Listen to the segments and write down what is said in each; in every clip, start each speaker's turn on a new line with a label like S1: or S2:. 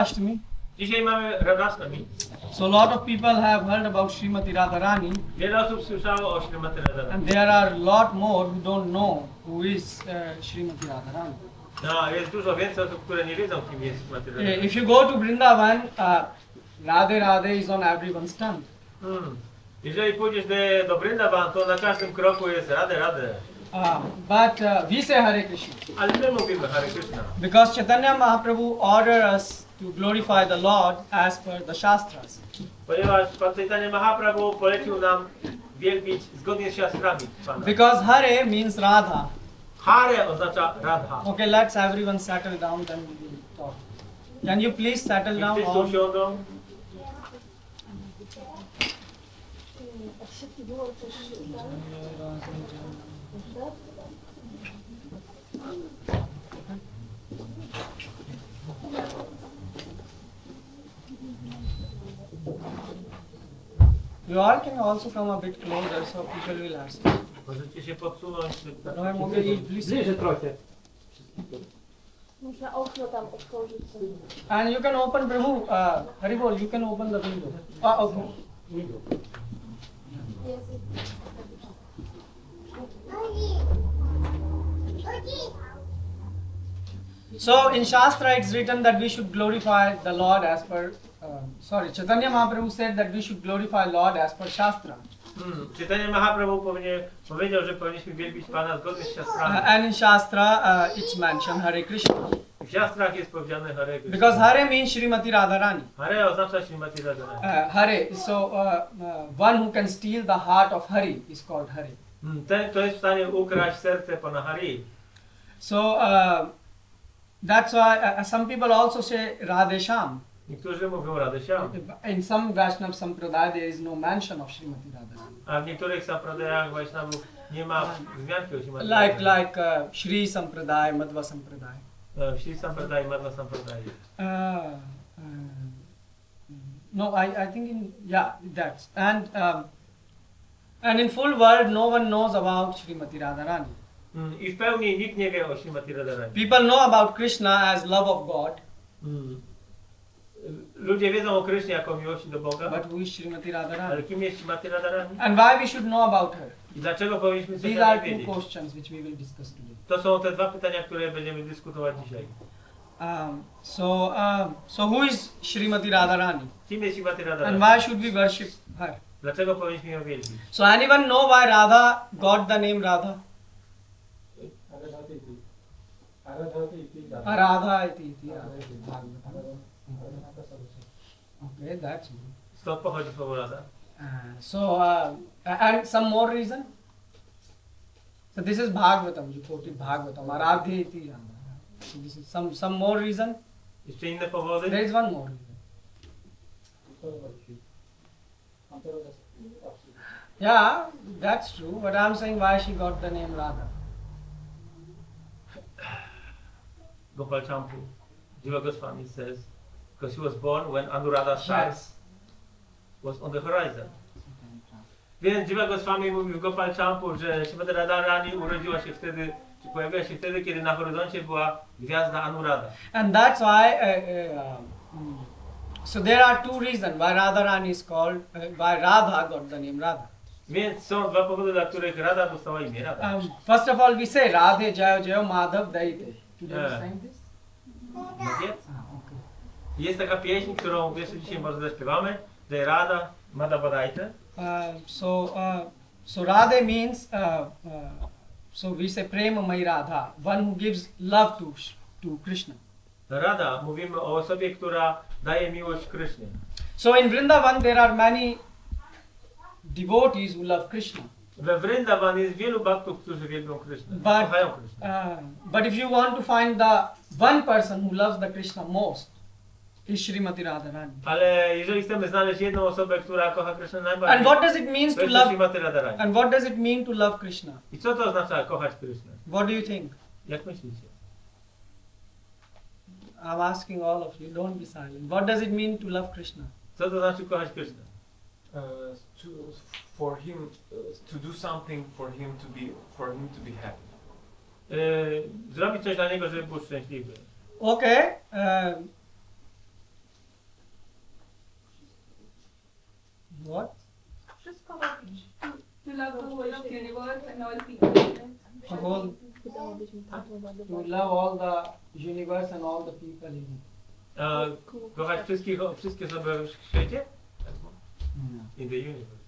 S1: Radhaasthami.
S2: Dzisiaj mamy Radhaasthami.
S1: So a lot of people have heard about Srimati Radharani,
S2: Wiele osób słyszało o Śrimati Radharani.
S1: and there are a lot more who don't know who is Srimati Radharani.
S2: No, jest dużo więcej osób, które nie wiedzą, kim jest Śrimati Radharani.
S1: If you go to Vrindavan, Radhe Radhe is on everyone's tongue.
S2: Jeżeli pójdziesz do Vrindavan, to na każdym kroku jest Radhe Radhe.
S1: But we say Hare Krishna
S2: Ale my mówimy Hare Krishna.
S1: because Chaitanya Mahaprabhu ordered us to glorify the Lord as per the Shastras.
S2: Ponieważ Pan Chaitanya Mahaprabhu polecił nam wielbić zgodnie z siastrami Pana.
S1: Because Hare means Radha.
S2: Hare oznacza Radha.
S1: Okay, let's everyone settle down, then we will talk. Can you please settle
S2: I
S1: down?
S2: wszyscy
S1: All?
S2: usiądą.
S1: You all can also come a bit closer so people will ask.
S2: Możecie się podsunąć.
S1: No, ja mogę iść bliżej.
S2: trochę.
S3: Można okno tam otworzyć sobie.
S1: And you can open, Prabhu, Haribol, you can open the window. Okay. So in Shastra it's written that we should glorify the Lord as per, Chaitanya Mahaprabhu said that we should glorify Lord as per Shastra.
S2: Chaitanya Mahaprabhu powiedział, że powinniśmy wielbić Pana zgodnie z siastrami.
S1: And in Shastra it's mentioned Hare Krishna.
S2: W siastrach jest powiedziane Hare Krishna.
S1: Because Hare means Srimati Radharani.
S2: Hare oznacza Śrimati Radharani.
S1: Hare, so one who can steal the heart of Hari is called Hare.
S2: Ten, kto jest w stanie ukraść serce Pana Hari.
S1: So that's why some people also say Radhesham.
S2: Niektórzy mówią Radheshyam.
S1: In some Vaishnav Sampradaya there is no mention of Srimati Radharani.
S2: A w niektórych sampradayach Vaishnavów nie ma wzmianki o Śrimati
S1: Like Shri Sampradaya, Madhva Sampradaya.
S2: W Shri Sampradaya, Madhva Sampradaya.
S1: No, I think that's and in full world no one knows about Srimati Radharani.
S2: I w pełni nikt nie wie o Śrimati Radharani.
S1: People know about Krishna as love of God.
S2: Ludzie wiedzą o Krysznie jako miłości do Boga.
S1: But who is Srimati Radharani?
S2: Ale kim jest Śrimati Radharani?
S1: And why we should know about her?
S2: I dlaczego powinniśmy coś
S1: These
S2: o
S1: are
S2: niej
S1: two
S2: wiedzieć?
S1: questions which we will discuss today.
S2: To są te dwa pytania, które będziemy dyskutować dzisiaj.
S1: So who is Srimati Radharani?
S2: Kim jest Śrimati
S1: And
S2: Radharani?
S1: why should we worship her?
S2: Dlaczego powinniśmy ją wielbić?
S1: So anyone know why Radha got the name Radha? Radha iti. Okay, that's good.
S2: Stąd pochodzi słowo Radha.
S1: And some more reason? So this is Bhagavatam, you quoted Bhagavatam, Aradhe iti. So this is some more reason?
S2: Jeszcze inne powody?
S1: There is one more reason. Yeah, that's true, but I'm saying why she got the name Radha.
S2: Gopal Champu, Jiva Goswami says, because he was born when Anuradha's star was on the horizon. Więc Jiva Goswami mówi w Gopal Champu, że Śrimati Radharani urodziła się wtedy, czy pojawiła się wtedy, kiedy na horyzoncie była gwiazda Anuradha.
S1: And that's why, so there are two reasons why Radharani is called, why Radha got the name Radha.
S2: Więc są dwa powody, dla których Radha dostała imię Radha.
S1: First of all, we say Radhe Jayo Jayo Madhav Daite. Did you understand this?
S2: Yes.
S1: Okay.
S2: Jest taka pieśń, którą jeszcze dzisiaj może zaśpiewamy, że Radha Madhavadaite.
S1: So Radhe means, so we say Prema Mai Radha, one who gives love to Krishna.
S2: Radha, mówimy o osobie, która daje miłość Krysznie.
S1: So in Vrindavan there are many devotees who love Krishna.
S2: We Vrindavan jest wielu bhaktów, którzy wielbią Krysznę, kochają Krysznę.
S1: But if you want to find the one person who loves the Krishna most, is Srimati Radharani.
S2: Ale jeżeli chcemy znaleźć jedną osobę, która kocha Krysznę najbardziej,
S1: And what does it mean
S2: to
S1: to
S2: jest
S1: love?
S2: Srimati Radharani.
S1: And what does it mean to love Krishna?
S2: I co to oznacza kochać Krysznę?
S1: What do you think?
S2: Jak myślicie?
S1: I'm asking all of you. Don't be silent. What does it mean to love Krishna?
S2: Co to znaczy kochać Krysznę?
S4: To do something for him to be happy.
S2: Zrobić coś dla niego, żeby był szczęśliwy.
S1: Okay.
S5: universe and all people.
S1: The whole, to love all the universe and all the people in it.
S2: Kochać wszystkie osoby w świecie? In the universe.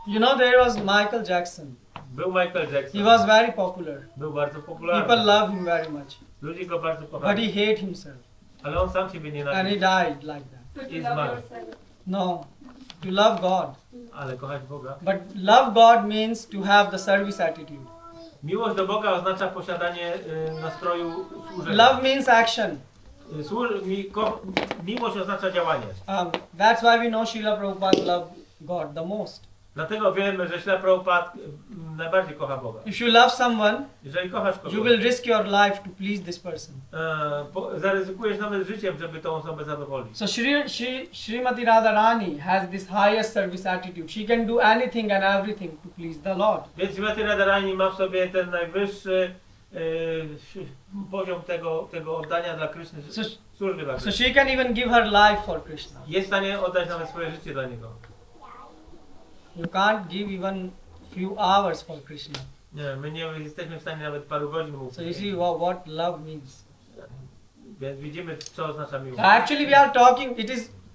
S1: You know, there was Michael Jackson.
S2: Był Michael Jackson.
S1: He was very popular.
S2: Był bardzo popularny.
S1: People love him very much.
S2: Ludzie go bardzo
S1: But
S2: kochali.
S1: he hate himself.
S2: Ale on sam siebie
S1: And he
S2: nienawidził.
S1: died like that.
S5: So to
S2: Is
S5: love
S2: mad.
S5: yourself.
S1: No. To love God.
S2: Ale kochać Boga.
S1: But love God means to have the service attitude.
S2: Miłość do Boga oznacza posiadanie nastroju służenia.
S1: Love means action.
S2: Miłość oznacza działanie.
S1: That's why we know Srila Prabhupada loved God the most.
S2: Dlatego wiemy, że Śla Prabhupada najbardziej kocha Boga.
S1: If you love someone,
S2: Jeżeli kochasz
S1: you
S2: kogoś,
S1: will risk your life to please this person.
S2: zaryzykujesz nawet życiem, żeby tą osobę zadowolić.
S1: So Srimati Radharani has this highest service attitude. She can do anything and everything to please the Lord.
S2: Więc Śrimati Radharani ma w sobie ten najwyższy poziom tego oddania dla Kryszny, służby dla
S1: So
S2: Kryszny.
S1: she can even give her life for Krishna.
S2: Jest w stanie oddać nawet swoje życie dla Niego.
S1: You can't give even few hours for Krishna.
S2: Nie, my nie jesteśmy w stanie nawet paru godzin mu
S1: So you see
S2: poświęcić.
S1: what love means.
S2: Więc widzimy, co oznacza miłość.
S1: Actually, we are talking.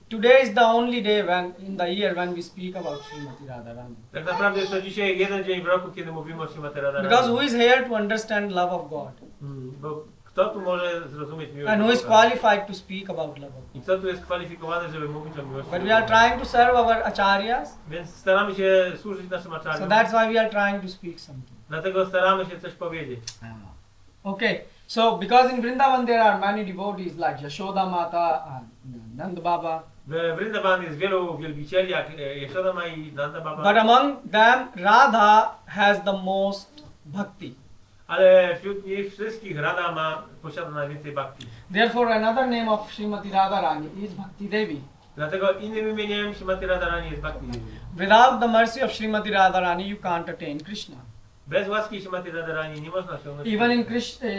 S1: Today is the only day in the year when we speak about Srimati Radharani.
S2: Tak naprawdę jest to dzisiaj jeden dzień w roku, kiedy mówimy o Śrimati Radharani.
S1: Because who is here to understand love of God?
S2: Bo kto tu może zrozumieć miłość
S1: And
S2: do
S1: who is
S2: Boga?
S1: qualified to speak about love of God?
S2: I kto tu jest kwalifikowany, żeby mówić o miłości?
S1: But
S2: do
S1: we are
S2: Boga?
S1: trying to serve our acharyas.
S2: Więc staramy się służyć naszym
S1: So
S2: aczariom.
S1: that's why we are trying to speak something.
S2: Dlatego staramy się coś powiedzieć.
S1: Okay. So because in Vrindavan there are many devotees like Yashoda Mata and Nand Baba.
S2: W Vrindavan jest wielu wielbicieli, jak Yashoda Ma i Nanda Baba.
S1: But among them, Radha has the most bhakti.
S2: Ale wśród nich wszystkich Radha posiada najwięcej bhakti.
S1: Therefore, another name of Srimati Radharani is Bhakti Devi.
S2: Dlatego innym imieniem Śrimati Radharani jest Bhakti Devi.
S1: Without the mercy of Srimati Radharani, you can't attain Krishna.
S2: Bez łaski Śrimati Radharani nie można osiągnąć.
S1: Even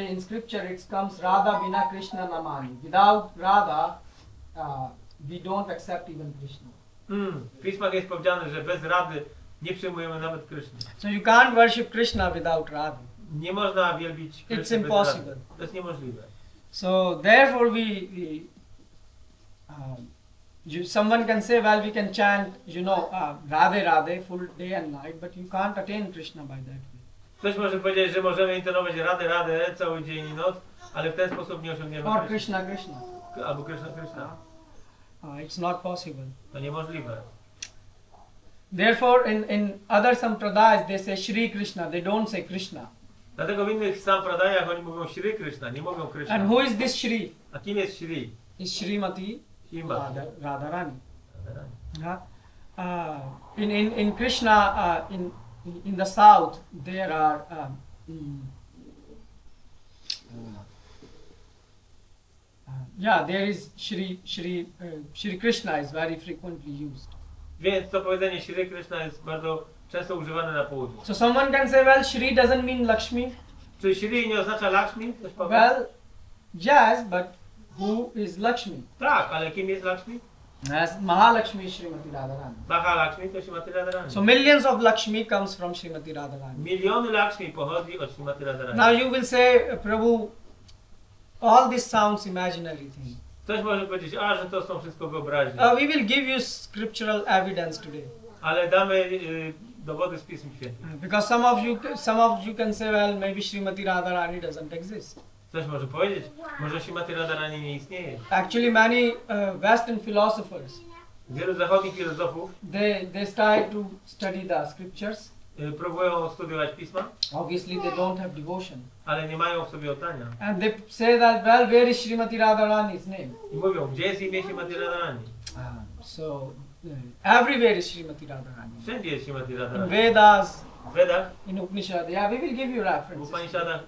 S1: in scripture it comes Radha Bina Krishna Namani. Without Radha, we don't accept even Krishna.
S2: W pismach jest powiedziane, że bez Rady nie przyjmujemy nawet Kryszny.
S1: So you can't worship Krishna without Radha.
S2: Nie można wielbić Kryszny
S1: It's
S2: bez
S1: impossible.
S2: Rady. To jest niemożliwe.
S1: So therefore someone can say, well, we can chant, Radhe Radhe full day and night, but you can't attain Krishna by that way.
S2: Ktoś może powiedzieć, że możemy intonować Radę cały dzień i noc, ale w ten sposób nie osiągniemy
S1: Or
S2: Kryszny.
S1: Krishna.
S2: Albo Kryszna.
S1: It's not possible.
S2: To niemożliwe.
S1: Therefore, in other sampradayas, they say Shri Krishna, they don't say Krishna.
S2: Dlatego w innych sampradayach oni mówią Shri Krishna, nie mówią Krishna.
S1: And who is this Shri?
S2: A kim jest Shri?
S1: Is Srimati
S2: Shrimati.
S1: Radharani. In Krishna, in the south, there are there is Shri Krishna is very frequently used.
S2: Więc to powiedzenie Shri Krishna jest bardzo często używane na południu.
S1: So someone can say, well, Shri doesn't mean Lakshmi.
S2: Czy Shri nie oznacza Lakshmi? Ktoś powie?
S1: Well, yes, but who is Lakshmi?
S2: Tak, ale kim jest Lakshmi?
S1: As Mahalakshmi is Srimati Radharani.
S2: Mahalakshmi to Śrimati Radharani.
S1: So millions of Lakshmi comes from Srimati Radharani.
S2: Miliony Lakshmi pochodzi od Śrimati Radharani.
S1: Now you will say, Prabhu, all this sounds imaginary thing.
S2: Ktoś może powiedzieć, że to są wszystko wyobraźnie.
S1: We will give you scriptural evidence today.
S2: Ale damy dowody z Pism Świętych.
S1: Because some of you can say, well, maybe Srimati Radharani doesn't exist.
S2: Ktoś może powiedzieć, może Śrimati Radharani nie istnieje.
S1: Actually, many Western philosophers,
S2: Wielu zachodnich filozofów
S1: they start to study the scriptures.
S2: próbują studiować Pisma,
S1: Obviously, they don't have devotion.
S2: ale nie mają w sobie oddania.
S1: And they say that, well, where is Srimati Radharani's name?
S2: I mówią, gdzie jest imię Śrimati Radharani?
S1: So, everywhere is Srimati Radharani.
S2: Wszędzie jest Śrimati
S1: In
S2: Radharani.
S1: Vedas,
S2: W Vedach,
S1: in Upanishad, we will give you
S2: w
S1: references.
S2: Upanishadach,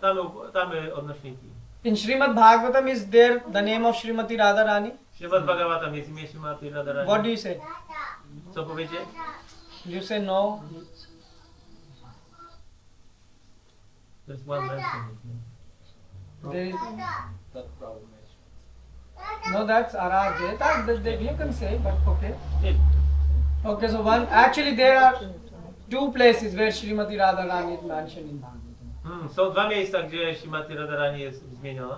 S2: damy odnośniki.
S1: In Srimad Bhagavatam, is there the name of Srimati Radharani?
S2: W Śrimad Bhagavatam jest imię Śrimati Radharani.
S1: What do you say?
S2: Co powiecie?
S1: You say no.
S2: There's one mention.
S1: There is, no, that's Aradhya. You can say, but okay. Okay, so actually there are two places where Srimati Radharani is mentioned in Bhagavatam.
S2: Są dwa miejsca, gdzie Śrimati Radharani jest zmieniona.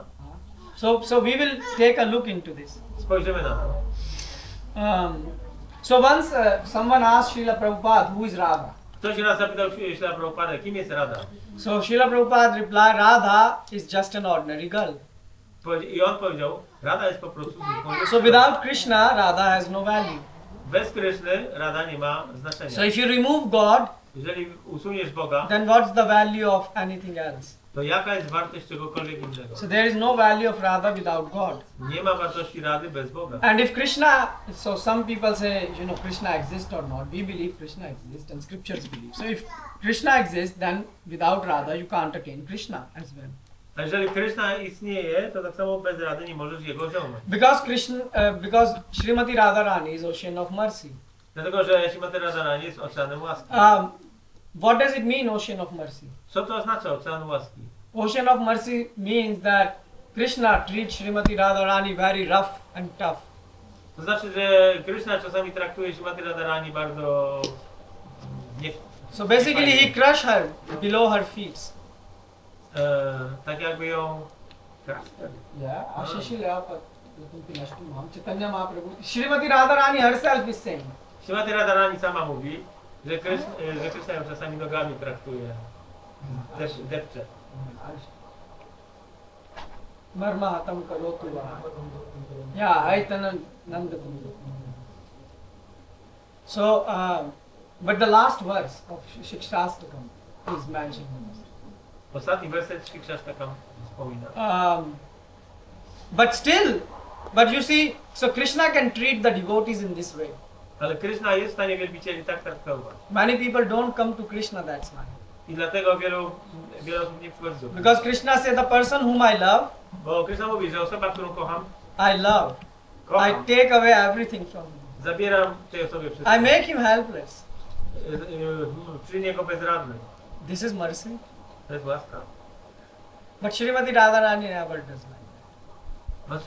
S1: So we will take a look into this.
S2: Spojrzymy na to.
S1: So once someone asked Srila Prabhupada, who is Radha?
S2: Ktoś raz zapytał Śrila Prabhupada, kim jest Radha?
S1: So Srila Prabhupada replied, Radha is just an ordinary girl.
S2: I on powiedział, Radha jest po prostu zwykłą
S1: So without Krishna, Radha has no value.
S2: Bez Kryszny Radha nie ma znaczenia.
S1: So if you remove God,
S2: Jeżeli usuniesz Boga,
S1: then what's the value of anything else?
S2: to jaka jest wartość czegokolwiek innego?
S1: So there is no value of Radha without God.
S2: Nie ma wartości Rady bez Boga.
S1: And if Krishna, so some people say, Krishna exists or not. We believe Krishna exists and scriptures believe. So if Krishna exists, then without Radha you can't attain Krishna as well.
S2: A jeżeli Kryszna istnieje, to tak samo bez Rady nie możesz Jego osiągnąć.
S1: Because Srimati Radharani is ocean of mercy.
S2: Dlatego, że Śrimati Radharani jest oceanem łaski.
S1: What does it mean, ocean of mercy?
S2: Co to oznacza ocean łaski?
S1: Ocean of mercy means that Krishna treats Srimati Radharani very rough and tough.
S2: To znaczy, że Kryszna czasami traktuje Śrimati Radharani bardzo
S1: So basically he crushed her below her feet.
S2: tak jakby ją
S1: Yeah, Srimati Radharani herself is saying.
S2: Śrimati Radharani sama mówi, że Kryszna ją czasami nogami traktuje, depcze.
S1: Marmahatam karotu va. Yeah, Nityanandy. So, but the last verse of Shikshastakam is mentioned.
S2: Ostatni werset Shikshastakam wspomina.
S1: But you see, so Krishna can treat the devotees in this way.
S2: Ale Kryszna jest w stanie wielbicieli tak traktować.
S1: Many people don't come to Krishna, that's why.
S2: I dlatego wielu osób nie przychodzi do Kryszny.
S1: Because Krishna said, the person whom I love,
S2: Bo Kryszna mówi, że osoba, którą kocham,
S1: I love.
S2: kocham.
S1: I take away everything from him.
S2: Zabieram tej osobie wszystko.
S1: I make him helpless.
S2: Czynię go bezradnym.
S1: This is mercy.
S2: To jest łaska.
S1: But Srimati Radharani never does like that.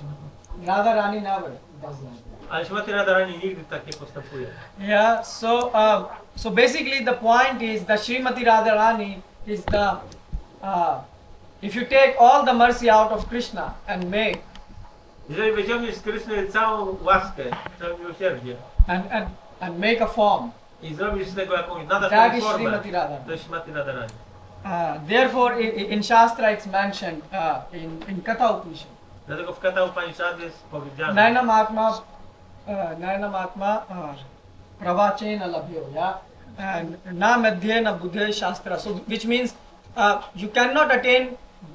S1: Radharani never does like that.
S2: Ale Śrimati Radharani nigdy tak nie postępuje.
S1: Yeah, so basically the point is that Srimati Radharani is the, if you take all the mercy out of Krishna and make,
S2: Jeżeli wyciągniesz z Kryszny całą łaskę, całe miłosierdzie
S1: and make a form,
S2: i zrobisz z tego jakąś, nadasz
S1: that
S2: tę
S1: is
S2: formę,
S1: Srimati Radharani.
S2: to jest Śrimati Radharani.
S1: Therefore in Shastra it's mentioned, in Katha Upanishad,
S2: Dlatego w Katha Upanishad jest powiedziane,
S1: Nainamatma pravachena labhyo, yeah, and na madhye na buddhe shastra, so which means you cannot attain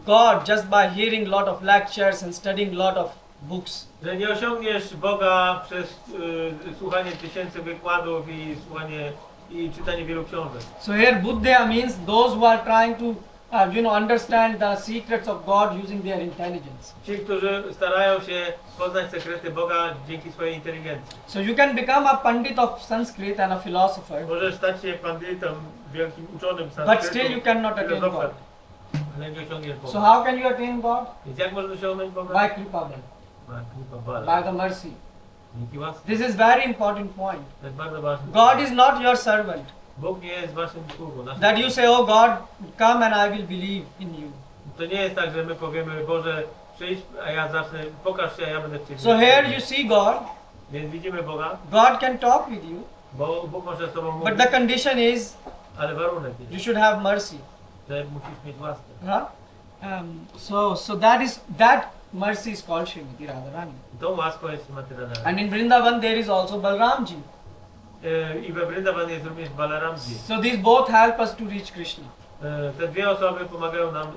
S1: God just by hearing lot of lectures and studying lot of books.
S2: że nie osiągniesz Boga przez słuchanie tysięcy wykładów i czytanie wielu książek.
S1: So here buddha means those who are trying to understand the secrets of God using their intelligence.
S2: Ci, którzy starają się poznać sekrety Boga dzięki swojej inteligencji.
S1: So you can become a pandit of Sanskrit and a philosopher,
S2: Możesz stać się pandytą, wielkim uczonym
S1: but
S2: sanskrytu,
S1: still you cannot attain
S2: filozofem,
S1: God.
S2: ale nie osiągniesz Boga.
S1: So how can you attain God?
S2: Więc jak możesz osiągnąć Boga?
S1: By kripa bhai, by the mercy.
S2: Dzięki łasce.
S1: This is very important point.
S2: To jest bardzo ważne.
S1: God is not your servant.
S2: Bóg nie jest waszym sługą.
S1: That you say, oh God, come and I will believe in you.
S2: To nie jest tak, że my powiemy, Boże, przyjdź, a ja zacznę, pokaż się, a ja będę w Ciebie.
S1: So here you see God.
S2: Więc widzimy Boga,
S1: God can talk with you,
S2: bo Bóg może z Tobą
S1: but
S2: mówić,
S1: the condition is
S2: ale warunek
S1: you
S2: jest,
S1: should have mercy.
S2: że musisz mieć łaskę.
S1: So that mercy is called Srimati Radharani.
S2: I tą łaską jest Śrimati Radharani.
S1: And in Vrindavan there is also Balramji.
S2: I we Vrindavan jest również Balaramji.
S1: So these both help us to reach Krishna.
S2: Te dwie osoby pomagają nam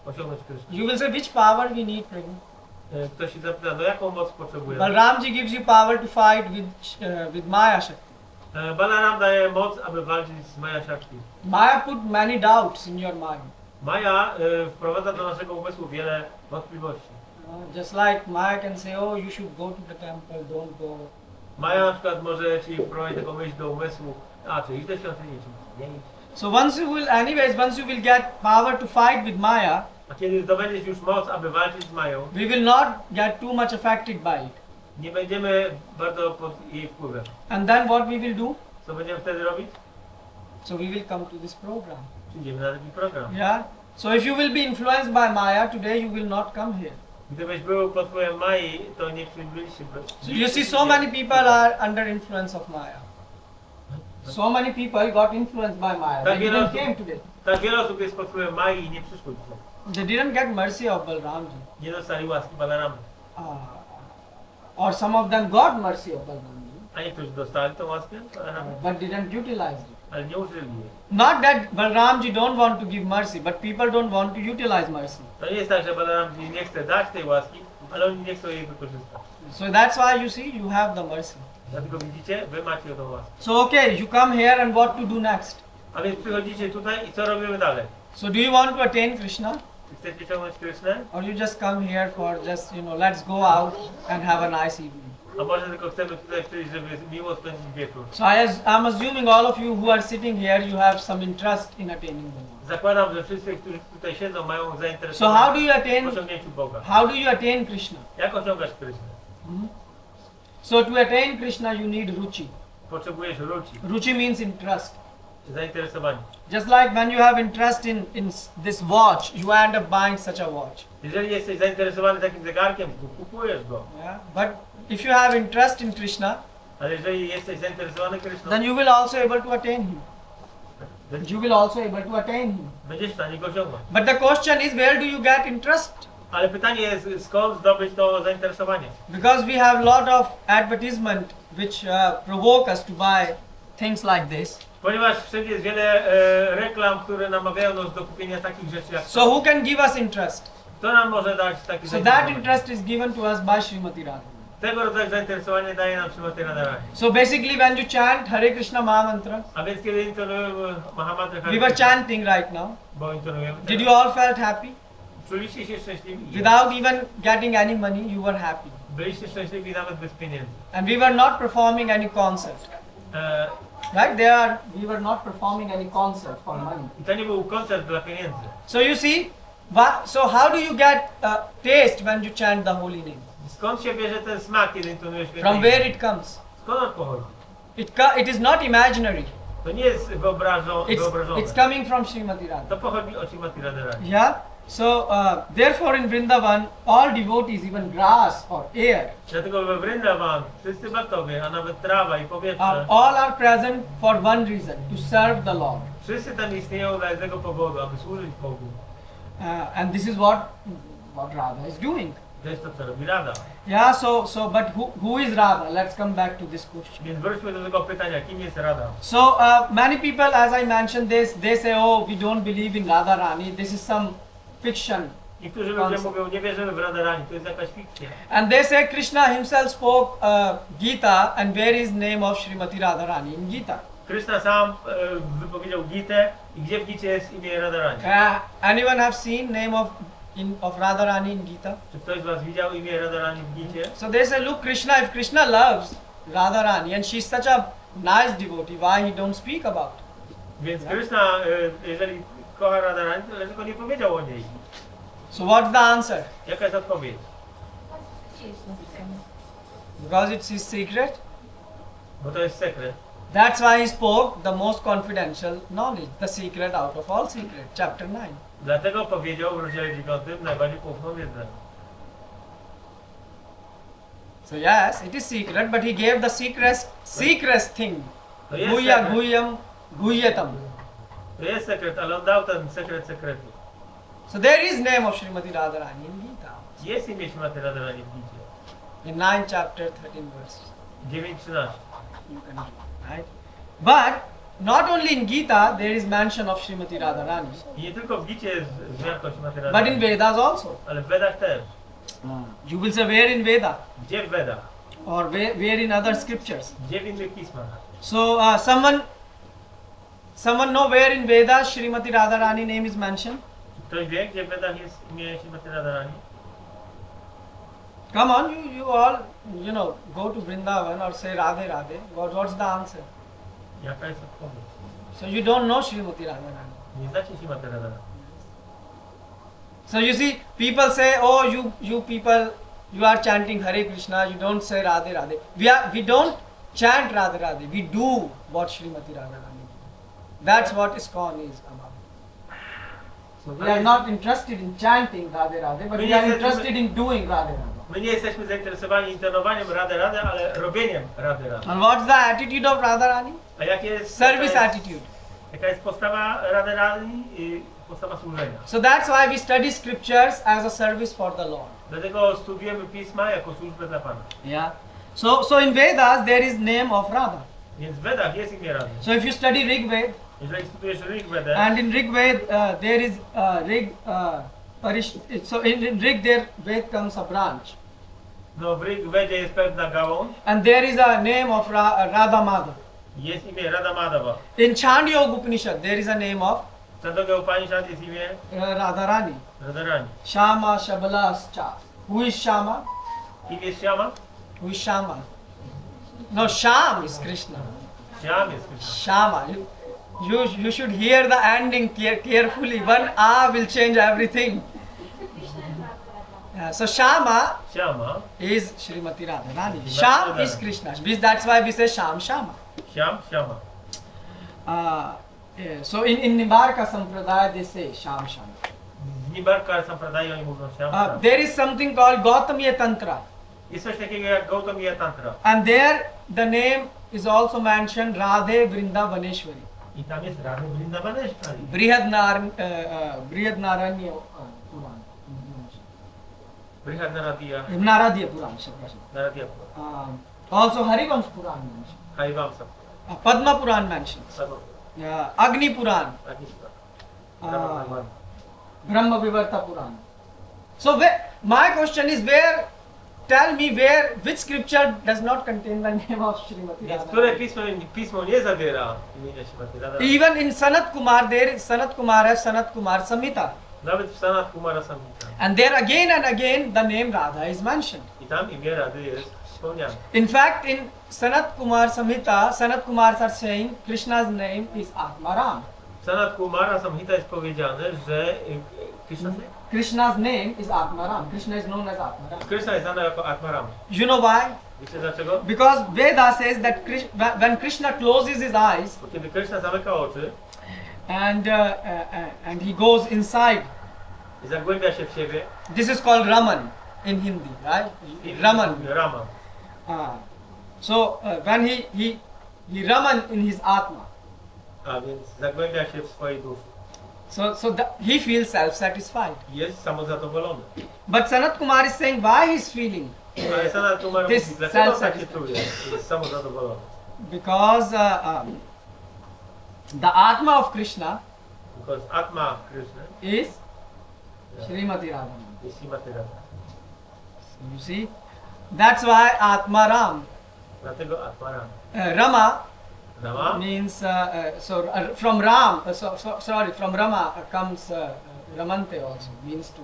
S2: osiągnąć Krishna.
S1: You will say, which power we need, Prabhu?
S2: Ktoś się zapyta, no jaką moc potrzebujemy?
S1: Balramji gives you power to fight with Maya Shakti.
S2: Balaram daje moc, aby walczyć z Maya Shakti.
S1: Maya put many doubts in your mind.
S2: Maja wprowadza do naszego umysłu wiele wątpliwości.
S1: Just like Maya can say, oh, you should go to the temple, don't go.
S2: Maja na przykład może ci wprowadzić taką myśl do umysłu, czy idź do świątyni, czy nie idź.
S1: So once you will get power to fight with Maya,
S2: A kiedy zdobędziesz już moc, aby walczyć z Mają,
S1: we will not get too much affected by it.
S2: Nie będziemy bardzo pod jej wpływem.
S1: And then what we will do?
S2: Co będziemy wtedy robić?
S1: So we will come to this program.
S2: Przyjdziemy na taki program.
S1: Yeah. So if you will be influenced by Maya today, you will not come here.
S2: Gdybyś był pod wpływem Mai, to nie przybyliście.
S1: So you see, so many people are under influence of Maya. So many people got influenced by Maya. They didn't came today.
S2: Tak wiele osób jest pod wpływem Mai i nie przyszło dzisiaj.
S1: They didn't get mercy of Balramji.
S2: Nie dostali łaski Balaramy.
S1: Or some of them got mercy of Balramji,
S2: A niektórzy dostali tą łaskę Balaramy,
S1: but didn't utilize it.
S2: ale nie użyli jej.
S1: Not that Balramji don't want to give mercy, but people don't want to utilize mercy.
S2: To nie jest tak, że Balaram nie chce dać tej łaski, ale oni nie chcą jej wykorzystać.
S1: So that's why you see, you have the mercy.
S2: Dlatego widzicie, wy macie tą łaskę.
S1: So okay, you come here and what to do next?
S2: A więc przychodzicie tutaj i co robimy dalej?
S1: So do you want to attain Krishna?
S2: Czy chcecie ciągnąć Krysznę?
S1: Or you just come here for just, let's go out and have a nice evening?
S2: A może tylko chcemy tutaj przyjść, żeby miło spędzić wieczór?
S1: So I'm assuming all of you who are sitting here, you have some interest in attaining the Lord.
S2: Zakładam, że wszyscy, którzy tutaj siedzą, mają
S1: So how
S2: zainteresowanie
S1: do you attain,
S2: w osiągnięciu Boga.
S1: how do you attain Krishna?
S2: Jak osiągasz Krysznę?
S1: So to attain Krishna, you need ruchi.
S2: Potrzebujesz ruci,
S1: Ruchi means interest.
S2: zainteresowanie.
S1: Just like when you have interest in this watch, you end up buying such a watch.
S2: Jeżeli jesteś zainteresowany takim zegarkiem, to kupujesz go.
S1: Yeah? But if you have interest in Krishna,
S2: Ale jeżeli jesteś zainteresowany Krishną,
S1: then you will also able to attain him. You will also able to attain him.
S2: będziesz w stanie go osiągnąć.
S1: But the question is, where do you get interest?
S2: Ale pytanie jest, skąd zdobyć to zainteresowanie?
S1: Because we have lot of advertisement which provoke us to buy things like this.
S2: Ponieważ wszędzie jest wiele reklam, które namawiają nas do kupienia takich rzeczy jak
S1: So who can give us interest?
S2: Kto nam może dać takie
S1: So that
S2: zainteresowanie?
S1: interest is given to us by Srimati Radha.
S2: Tego rodzaju zainteresowanie daje nam Srimati Radharani.
S1: So basically when you chant Hare Krishna Maha Mantra,
S2: A więc kiedy intonujemy Mahamantrę
S1: we were chanting right now.
S2: bo intonujemy
S1: Did you all felt happy?
S2: czuliście się szczęśliwi?
S1: Without even getting any money, you were happy.
S2: Byliście szczęśliwi nawet bez pieniędzy.
S1: And we were not performing any concert.
S2: E,
S1: Right? We were not performing any concert for money.
S2: I to nie był koncert dla pieniędzy.
S1: So you see, so how do you get taste when you chant the holy name?
S2: Skąd się bierze ten smak, kiedy intonujesz święte
S1: From
S2: imię?
S1: where it comes?
S2: Skąd on pochodzi?
S1: It is not imaginary.
S2: To nie jest wyobrażone.
S1: It's coming from Srimati Radha.
S2: To pochodzi od Srimati Radharani.
S1: Yeah. So therefore in Vrindavan, all devotees, even grass or air,
S2: Dlatego we Vrindavan wszyscy bhaktowie, a nawet trawa i powietrze,
S1: all are present for one reason: to serve the Lord.
S2: wszyscy tam istnieją dla jednego powodu, aby służyć Bogu.
S1: And this is what Radha is doing.
S2: To jest to, co robi Radha.
S1: Yeah. But who is Radha? Let's come back to this question.
S2: Więc wróćmy do tego pytania, kim jest Radha?
S1: So many people, as I mentioned this, they say, oh, we don't believe in Radharani. This is some fiction.
S2: Niektórzy ludzie mówią, nie wierzymy w Radharani, to jest jakaś fikcja.
S1: And they say Krishna himself spoke Gita, and where is name of Srimati Radharani in Gita?
S2: Krishna sam wypowiedział Gitę i gdzie w Gicie jest imię Radharani?
S1: Anyone have seen name of Radharani in Gita?
S2: Czy ktoś z was widział imię Radharani w Gicie?
S1: So they say, look, if Krishna loves Radharani and she's such a nice devotee, why he don't speak about it?
S2: Więc Krishna, jeżeli kocha Radharani, to dlaczego nie powiedział o niej?
S1: So what's the answer?
S2: Jaka jest odpowiedź?
S1: Because it's his secret.
S2: Bo to jest sekret.
S1: That's why he spoke the most confidential knowledge, the secret out of all secret, chapter 9.
S2: Dlatego powiedział w rozdziale 9 najbardziej poufną wiedzę.
S1: So yes, it is secret, but he gave the secret thing.
S2: To jest
S1: Guhya
S2: sekret,
S1: guhyam guhyatam.
S2: to jest sekret, ale on dał ten sekret sekretu.
S1: So there is name of Srimati Radharani in Gita.
S2: Jest imię Srimati Radharani w Gicie.
S1: In 9 chapter 13 verses.
S2: 9:13.
S1: You can read, right? But not only in Gita there is mention of Srimati Radharani,
S2: I nie tylko w Gicie jest wzmianka o Srimati
S1: but in
S2: Radharani,
S1: Vedas also.
S2: ale w Vedach też.
S1: You will say where in Veda
S2: Gdzie w Vedach?
S1: or where in other scriptures.
S2: Gdzie w innych pismach?
S1: So someone know where in Veda Srimati Radharani name is mentioned?
S2: Czy ktoś wie, gdzie w Vedach jest imię Srimati Radharani?
S1: Come on, you all, go to Vrindavan or say Radhe Radhe. What's the answer?
S2: Jaka jest odpowiedź?
S1: So you don't know Srimati Radharani.
S2: Nie znacie Srimati Radharani.
S1: So you see, people say, oh, you people, you are chanting Hare Krishna, you don't say Radhe Radhe. We don't chant Radhe Radhe. We do what Srimati Radharani did. That's what ISKCON is about. So we are not interested in chanting Radhe Radhe, but we are interested in doing Radhe Radhe.
S2: My nie jesteśmy zainteresowani intonowaniem Radhe Radhe, ale robieniem Radhe Radhe.
S1: And what's the attitude of Radharani?
S2: A jakie jest
S1: Service attitude.
S2: Jaka jest postawa Radhe Radhe i postawa służenia?
S1: So that's why we study scriptures as a service for the Lord.
S2: Dlatego studiujemy pisma jako służbę dla Pana.
S1: Yeah. So in Vedas there is name of Radha.
S2: Więc w Vedach jest imię Radhy.
S1: So if you study Rig Veda,
S2: Jeżeli studujesz Rig Vedę,
S1: and in Rig Veda there is Rig Parish. So in Rig there Veda comes a branch,
S2: no w Rig Vedzie jest pewna gałąź,
S1: and there is a name of Radha Madhava.
S2: jest imię Radha Madhava.
S1: In Chandogya Upanishad there is a name of
S2: W Chandogya Upanishad jest imię
S1: Radharani.
S2: Radharani.
S1: Shama Shabala Cha. Who is Shama?
S2: Kim jest Shama?
S1: Who is Shama? No, Sham is Krishna.
S2: Sham jest Krishna.
S1: Shama. You should hear the ending carefully. One A will change everything. So Shama
S2: Shama,
S1: is Srimati Radharani. Sham is Krishna. That's why we say Sham Shama.
S2: Shama.
S1: Yeah. So in Nimbarka Sampradaya they say Sham Shama.
S2: W Nibarka Sampradaya oni mówią Sham.
S1: There is something called Gautamiya Tantra.
S2: Jest coś takiego jak Gautamiya Tantra.
S1: And there the name is also mentioned Radhe Vrindavaneshwari.
S2: I tam jest Radha Vrindavaneshwari.
S1: Brihadnaranya Puran.
S2: Brihad Naradiya.
S1: Naradya Puran.
S2: Naradiya.
S1: Also Harivamsa Puran mentioned.
S2: Harivamsa.
S1: Padma Puran mentions. Agni Puran. Brahma Vivarta Puran. So my question is tell me which scripture does not contain the name of Srimati
S2: Więc które
S1: Radharani?
S2: pismo nie zawiera imienia Srimati Radharani?
S1: Even in Sanat Kumar there is Sanat Kumar Samhita.
S2: Nawet w Sanat Kumara Samhita.
S1: And there again and again the name Radha is mentioned.
S2: I tam imię Rady jest wspomniane.
S1: In fact, in Sanat Kumar Samhita, Sanat Kumars are saying Krishna's name is Atmaram.
S2: W Sanat Kumara Samhita jest powiedziane, że
S1: Krishna's name is Atmaram. Krishna is known as Atmaram.
S2: Krishna jest znany jako Atmaram.
S1: You know why?
S2: Wiecie dlaczego?
S1: Because Veda says that when Krishna closes his eyes
S2: Bo kiedy Krishna zamyka oczy
S1: and he goes inside,
S2: i zagłębia się w siebie,
S1: this is called Raman in Hindi, right? Raman. So when he Raman in his Atma.
S2: A więc zagłębia się w swojej duszy.
S1: So he feels self-satisfied.
S2: Jest samozadowolony.
S1: But Sanat Kumar is saying why he's feeling.
S2: Ale Sanat Kumar mówi, dlaczego tak się czuje? Jest samozadowolony.
S1: Because the Atma of Krishna
S2: Because Atma Krishna
S1: is Srimati Radharani.
S2: jest Srimati Radha.
S1: You see, that's why Atma Ram.
S2: Dlatego Atmaram.
S1: Rama
S2: Rama
S1: means from Ram. From Rama comes Ramante also, means to.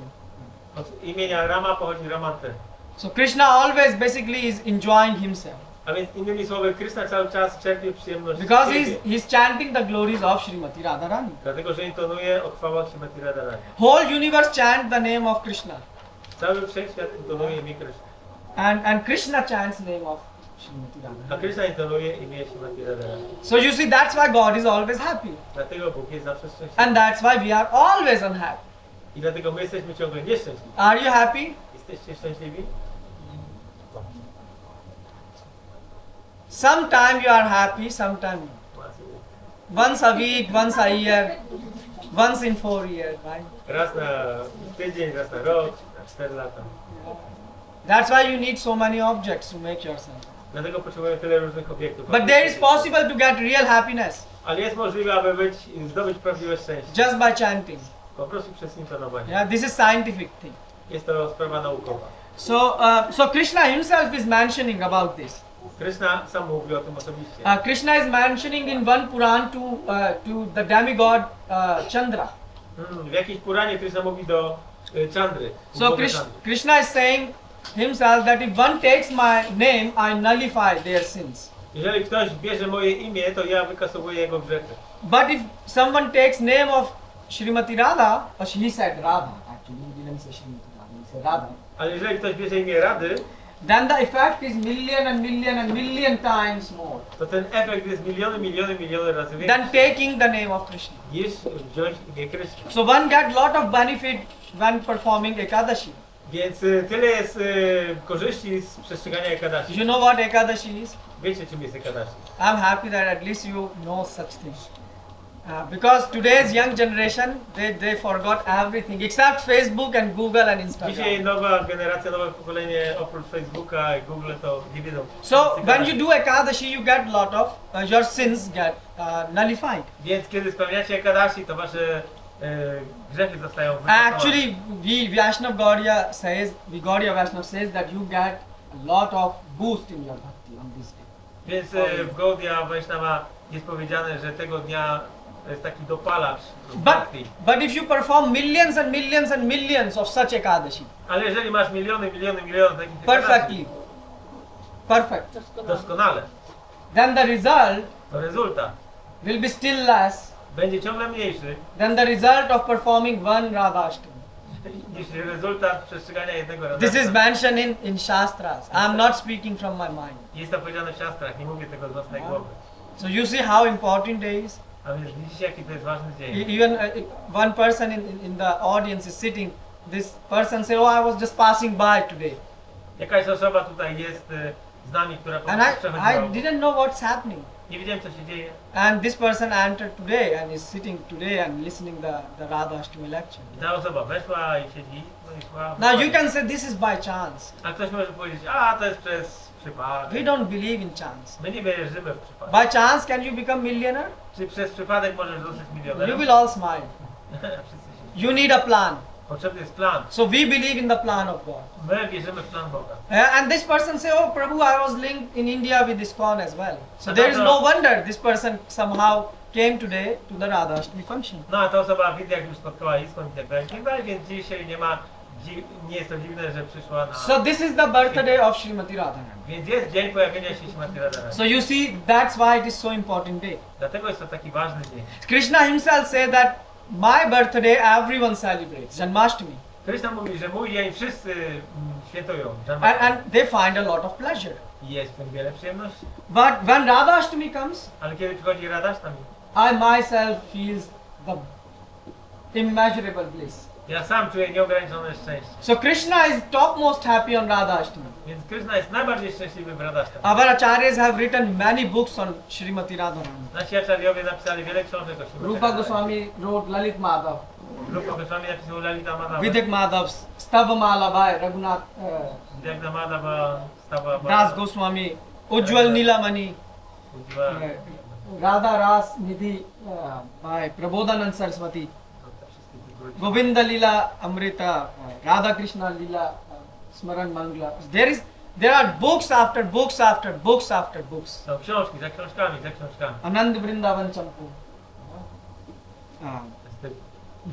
S2: od imienia Rama pochodzi Ramante.
S1: So Krishna always basically is enjoying himself.
S2: A więc innymi słowy, Krishna cały czas czerpie przyjemność z
S1: Because
S2: siebie.
S1: he's chanting the glories of Srimati Radharani.
S2: Dlatego, że intonuje o chwałach Srimati Radharani.
S1: Whole universe chant the name of Krishna.
S2: Cały wszechświat intonuje imię Krishna.
S1: And Krishna chants name of Srimati
S2: A
S1: Radharani.
S2: Krishna intonuje imię Srimati Radharani.
S1: So you see, that's why God is always happy.
S2: Dlatego Bóg jest zawsze szczęśliwy.
S1: And that's why we are always unhappy.
S2: I dlatego my jesteśmy ciągle nieszczęśliwi.
S1: Are you happy?
S2: Jesteście szczęśliwi?
S1: Sometime you are happy, sometime once a week, once a year, once in 4 years, right?
S2: Raz na tydzień, raz na rok, na 4 lata.
S1: That's why you need so many objects to make yourself.
S2: Dlatego potrzebujemy tyle różnych obiektów.
S1: But there is possible to get real happiness
S2: Ale jest możliwe, aby zdobyć prawdziwe szczęście.
S1: just by chanting.
S2: Po prostu przez intonowanie.
S1: Yeah, this is scientific thing.
S2: Jest to sprawa naukowa.
S1: So Krishna himself is mentioning about this.
S2: Krishna sam mówi o tym osobiście.
S1: Krishna is mentioning in one Puran to the demigod Chandra.
S2: W jakiejś Puranie Krishna mówi do Chandry.
S1: So Krishna is saying himself that if one takes my name, I nullify their sins.
S2: Jeżeli ktoś bierze moje imię, to ja wykasowuję jego grzechy.
S1: But if someone takes name of Srimati Radha, or he said Radha, actually he didn't say Srimati Radha, he said Radha.
S2: Ale jeżeli ktoś bierze imię Rady,
S1: then the effect is million and million and million times more
S2: to ten efekt jest miliony razy większy
S1: than taking the name of Krishna.
S2: niż wziąć imię Kryszny.
S1: So one get lot of benefit when performing Ekadashi.
S2: Więc tyle jest korzyści z przestrzegania Ekadashi.
S1: You know what Ekadashi is?
S2: Wiecie, czym jest Ekadashi.
S1: I'm happy that at least you know such things. Because today's young generation, they forgot everything except Facebook and Google and
S2: Dzisiaj
S1: Instagram.
S2: nowa generacja, nowe pokolenie oprócz Facebooka i Google to nie wiedzą.
S1: So when you do Ekadashi, you get lot of your sins get nullified.
S2: Więc kiedy spełniacie Ekadashi, to wasze grzechy zostają wycofane.
S1: Actually, Vaishnav Gaudiya says, Gaudiya Vaishnav says that you get a lot of boost in your bhakti on this day.
S2: Więc w Gaudiya Vaishnava jest powiedziane, że tego dnia jest taki dopalacz w bhakti.
S1: But if you perform millions and millions and millions of such Ekadashi,
S2: Ale jeżeli masz miliony takich
S1: perfectly,
S2: Ekadashi,
S1: perfect,
S2: doskonale,
S1: then the result
S2: to rezultat
S1: will be still less
S2: będzie ciągle mniejszy
S1: than the result of performing one Radhaasthami.
S2: niż rezultat przestrzegania jednego
S1: This is
S2: Radhaasthami.
S1: mentioned in Shastras. I am not speaking from my mind.
S2: Jest to powiedziane w siastrach, nie mówię tego z własnej głowy.
S1: So you see how important day is?
S2: A więc widzicie, jaki to jest ważny dzień.
S1: Even one person in the audience is sitting, this person say, oh, I was just passing by today.
S2: Jakaś osoba tutaj jest z nami, która po
S1: And
S2: prostu
S1: I
S2: przechodziła.
S1: didn't know what's happening.
S2: Nie wiedziałem, co się dzieje.
S1: And this person entered today and is sitting today and listening the Radhaasthami lecture.
S2: I ta osoba weszła i siedzi, no i szła.
S1: Now you can say this is by chance.
S2: A ktoś może powiedzieć, a to jest przez przypadek.
S1: We don't believe in chance.
S2: My nie wierzymy w przypadek.
S1: By chance can you become millionaire?
S2: Czy przez przypadek możesz zostać
S1: You
S2: milionerem?
S1: will all smile.
S2: Wszyscy się.
S1: You need a plan.
S2: Potrzebny jest plan.
S1: So we believe in the plan of God.
S2: My wierzymy w plan Boga.
S1: And this person say, oh Prabhu, I was linked in India with ISKCON as well. So there is no wonder this person somehow came today to the Radhaasthami function.
S2: No a ta osoba w Indiach już spotkała ISKCON i tak dalej, więc dzisiaj nie jest to dziwne, że przyszła na...
S1: So this is the birthday of Srimati Radharani.
S2: Więc jest dzień pojawienia się Śmierci Radharani.
S1: So you see, that's why it is so important day.
S2: Dlatego jest to taki ważny dzień.
S1: Krishna himself said that my birthday everyone celebrates, Janmashtami.
S2: Kryszna mówi, że mój dzień wszyscy świętują.
S1: And they find a lot of pleasure.
S2: I jest w tym wiele przyjemności.
S1: But when Radhaashtami comes,
S2: Ale kiedy przychodzi Radhaasthami,
S1: I myself feels the immeasurable bliss.
S2: ja sam czuję nieograniczone szczęście.
S1: So Krishna is topmost happy on Radhaashtami.
S2: Więc Kryszna jest najbardziej szczęśliwy w Radhaasthami.
S1: Our acharyas have written many books on Srimati Radharani.
S2: Nasi acharyowie napisali wiele książek o Śmierci
S1: Rupa
S2: Radharani.
S1: Goswami wrote Lalit Madhav,
S2: Rupa Goswami napisał Lalita Madhava.
S1: Vidik Madhav's Stavamala by Raghunath,
S2: Jagna Madhava, Stava
S1: Das Goswami, Ujjwal Nilamani, Radha Ras Nidhi by Prabodhanand Saraswati, Govinda Lila Amrita, Radha Krishna Lila Smaran Mangla. There are books after books after books after books.
S2: Są książki za książkami, za książkami.
S1: Anand Vrindavan Champu,
S2: To jest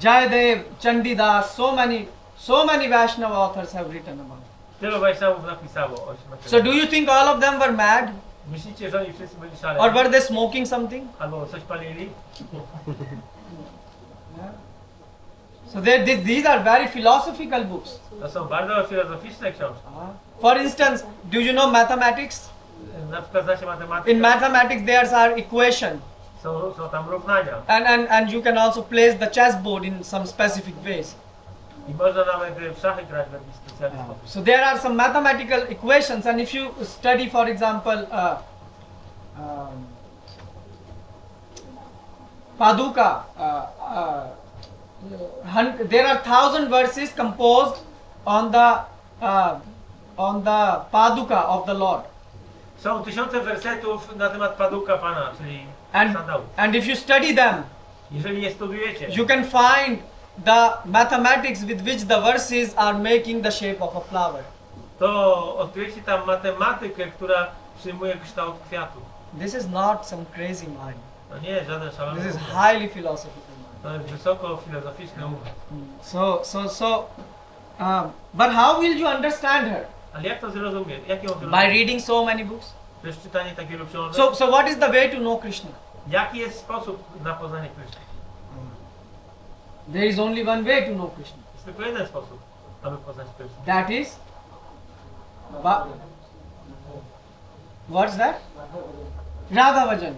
S1: Jayadev, Chandidas, so many Vaishnava authors have written about it.
S2: tylu Wajsznawów napisało o Śmierci
S1: So do you think all of them were mad?
S2: Myślicie, że oni wszyscy byli
S1: Or
S2: szaleni?
S1: were they smoking something?
S2: Albo coś palili?
S1: So these are very philosophical books.
S2: To są bardzo filozoficzne książki.
S1: For instance, do you know mathematics?
S2: Na przykład znacie matematykę.
S1: In mathematics there are equations.
S2: Są tam równania.
S1: And you can also place the chessboard in some specific ways.
S2: I można nawet w szachy grać w jakiś specjalny sposób.
S1: So there are some mathematical equations, and if you study, for example, Paduka, there are 1,000 verses composed on the Paduka of the Lord.
S2: Są tysiące wersetów na temat Paduka Pana, czyli sandałów.
S1: And if you study them,
S2: Jeżeli je studujecie,
S1: you can find the mathematics with which the verses are making the shape of a flower.
S2: to odkryjecie tam matematykę, która przyjmuje kształt kwiatu.
S1: This is not some crazy mind.
S2: To nie jest żaden szalony
S1: This is
S2: umysł.
S1: highly philosophical mind.
S2: To jest wysoko filozoficzny umysł.
S1: But how will you understand her?
S2: Ale jak to zrozumieć? Jak ją
S1: By
S2: zrozumieć?
S1: reading so many books.
S2: Przez czytanie tak wielu książek?
S1: So what is the way to know Krishna?
S2: Jaki jest sposób na poznanie Kryszny?
S1: There is only one way to know Krishna.
S2: Jest tylko jeden sposób. aby poznać Krishna.
S1: That is, what's that? Radha Bhajan.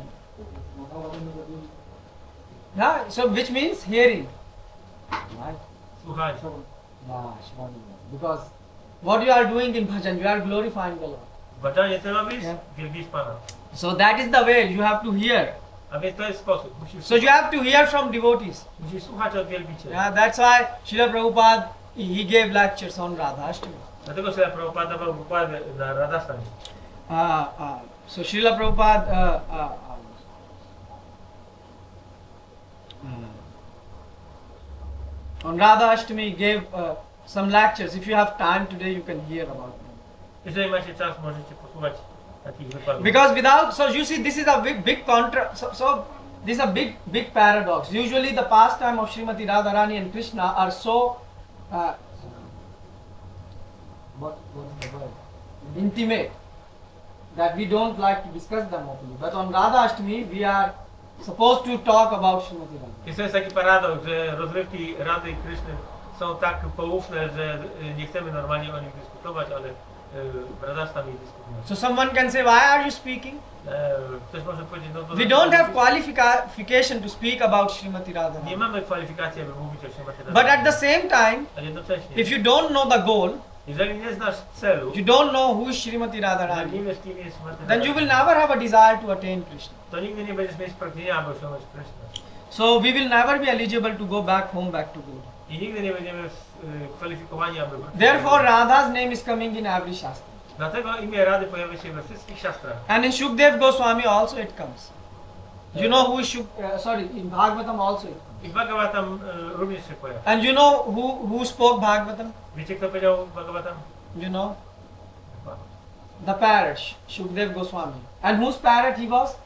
S1: Yeah, so which means hearing.
S2: Słuchanie.
S1: Because what you are doing in bhajan, you are glorifying the Lord.
S2: W bhajanie co robisz?
S1: Yeah.
S2: Wielbisz Pana.
S1: So that is the way you have to hear.
S2: A więc to jest sposób. Musisz,
S1: So you have to hear from devotees.
S2: musisz słuchać od wielbiciela.
S1: Yeah, that's why Srila Prabhupada he gave lectures on Radhaasthami.
S2: Dlatego Srila Prabhupada dawał wykłady na Radhaasthami.
S1: So Srila Prabhupada on Radhaasthami gave some lectures. If you have time today, you can hear about them.
S2: Jeżeli macie czas, możecie posłuchać takich wykładów.
S1: Because without, so you see, this is a big contra. So this is a big paradox. Usually, the pastime of Srimati Radharani and Krishna are so what is the word? Intimate that we don't like to discuss them openly. But on Radhaashtami, we are supposed to talk about Srimati Radha.
S2: I to jest taki paradoks, że rozrywki Rady i Kryszny są tak poufne, że nie chcemy normalnie o nich dyskutować, ale w Radhaasthami dyskutujemy.
S1: So someone can say, why are you speaking?
S2: Ktoś może powiedzieć, no to...
S1: We don't have qualification to speak about Srimati Radha.
S2: Nie mamy kwalifikacji, aby mówić o Srimati Radha.
S1: But at the same time,
S2: A jednocześnie,
S1: if you don't know the goal,
S2: jeżeli nie znasz celu,
S1: you don't know who is Srimati
S2: jeżeli nie
S1: Radharani,
S2: wiesz, kim jest Srimati
S1: then you will
S2: Radha,
S1: never have a desire to attain Krishna.
S2: to nigdy nie będziesz mieć pragnienia, aby osiągnąć Krishna.
S1: So we will never be eligible to go back home, back to Guru.
S2: I nigdy nie będziemy kwalifikowani, aby wrócić.
S1: Therefore, Radha's name is coming in every shastra.
S2: Dlatego imię Rady pojawia się we wszystkich siastrach.
S1: And in Shukdev Goswami also it comes. You know who is in Bhagavatam also it comes.
S2: I w Bhagavatam również się pojawia.
S1: And you know who spoke Bhagavatam?
S2: Wiecie, kto powiedział Bhagavatam?
S1: You know? The parrot, Shukdev Goswami. And whose parrot he was?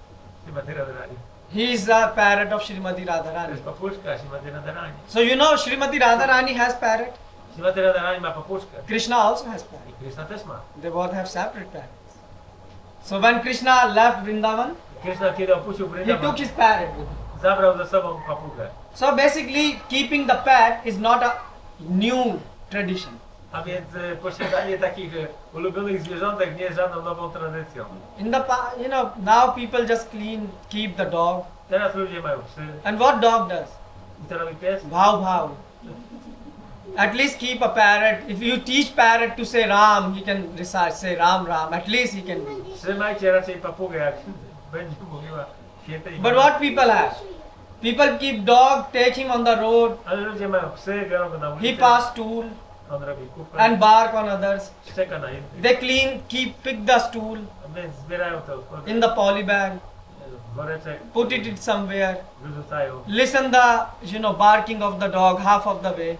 S2: Srimati Radharani.
S1: He is the parrot of Srimati
S2: To
S1: Radharani.
S2: jest papuszka Srimati Radharani.
S1: So you know Srimati Radharani has parrot.
S2: Srimati Radharani ma papuszkę.
S1: Krishna also has parrot.
S2: I Krishna też ma.
S1: They both have separate parrots. So when Krishna left Vrindavan,
S2: Krishna, kiedy opuścił
S1: he
S2: Vrindavan,
S1: took his parrot with him.
S2: zabrał ze sobą papugę.
S1: So basically, keeping the pet is not a new tradition.
S2: A więc posiadanie takich ulubionych zwierzątek nie jest żadną nową tradycją.
S1: In the now people just keep the dog.
S2: Teraz ludzie mają psy.
S1: And what dog does?
S2: I co robi pies?
S1: Bhav bhav. At least keep a parrot. If you teach parrot to say Ram, he can recite, say Ram Ram. At least he can do.
S2: Trzymajcie raczej papugę, jak będzie mówiła świętej.
S1: But what people have? People keep dog, take him on the road.
S2: Ale ludzie mają psy, biorą go na
S1: He
S2: ulicę.
S1: pass stool
S2: On robi kupę.
S1: and bark on others.
S2: Szczeka na innych.
S1: They pick the stool
S2: A więc zbierają te odchody.
S1: in the poly bag,
S2: Woreczek
S1: put it somewhere.
S2: wyrzucają.
S1: Listen the barking of the dog half of the way,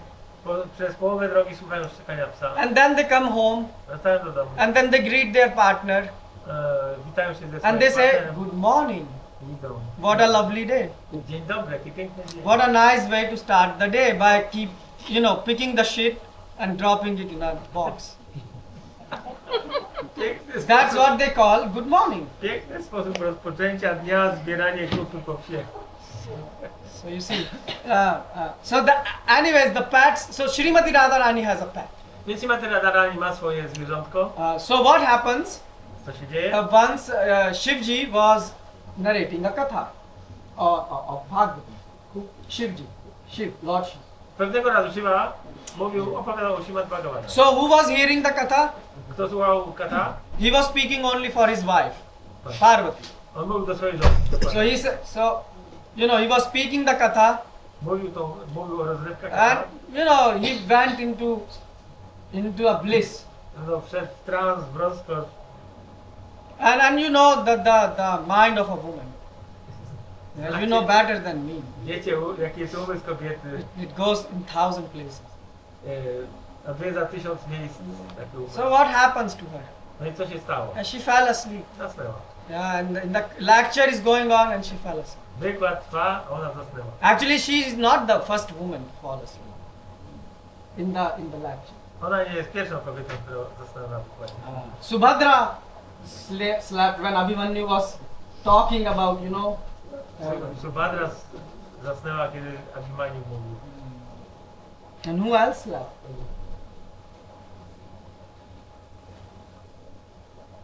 S2: Przez połowę drogi słuchają szczekania psa.
S1: and then they come home
S2: Wracają do domu.
S1: and then they greet their partner
S2: Witają się ze
S1: and they
S2: swoim
S1: say
S2: partnerem.
S1: good morning.
S2: Idą.
S1: What a lovely day.
S2: Dzień dobry, jaki piękny dzień.
S1: What a nice way to start the day by picking the shit and dropping it in a box.
S2: Piękny
S1: That's
S2: sposób,
S1: what they call good morning.
S2: piękny sposób rozpoczęcia dnia, zbieranie krupy po wsie.
S1: So you see, anyways, the pets. So Srimati Radharani has a pet.
S2: Więc Srimati Radharani ma swoje zwierzątko.
S1: So what happens?
S2: Co się dzieje?
S1: Once Shivji was narrating a katha of Bhagavatam. Lord Shiv.
S2: Pewnego razu Shiva opowiadał o Śrimad Bhagavatam.
S1: So who was hearing the katha?
S2: Kto słuchał kata?
S1: He was speaking only for his wife, Parvati.
S2: On mówił do swojej żony.
S1: So he said, he was speaking the katha,
S2: Mówił o rozrywkach
S1: and
S2: kata.
S1: he went into a bliss.
S2: No, wszedł w trans, w rozkosz.
S1: And the mind of a woman. Yeah, you know better than me.
S2: Wiecie, jaki jest umysł kobiety.
S1: It goes in 1000 places.
S2: Odwiedza 1000 miejsc. Taki umysł.
S1: So what happens to her?
S2: No i co się stało?
S1: She fell asleep.
S2: Zasnęła.
S1: Yeah, and the lecture is going on, and she fell asleep.
S2: Wykład trwa, a ona zasnęła.
S1: Actually, she is not the first woman to fall asleep in the lecture.
S2: Ona nie jest pierwszą kobietą, która zasnęła na wykładzie.
S1: Subhadra slept when Abhimanyu was talking about,
S2: Subhadra zasnęła, kiedy Abhimanyu mówił.
S1: and who else slept?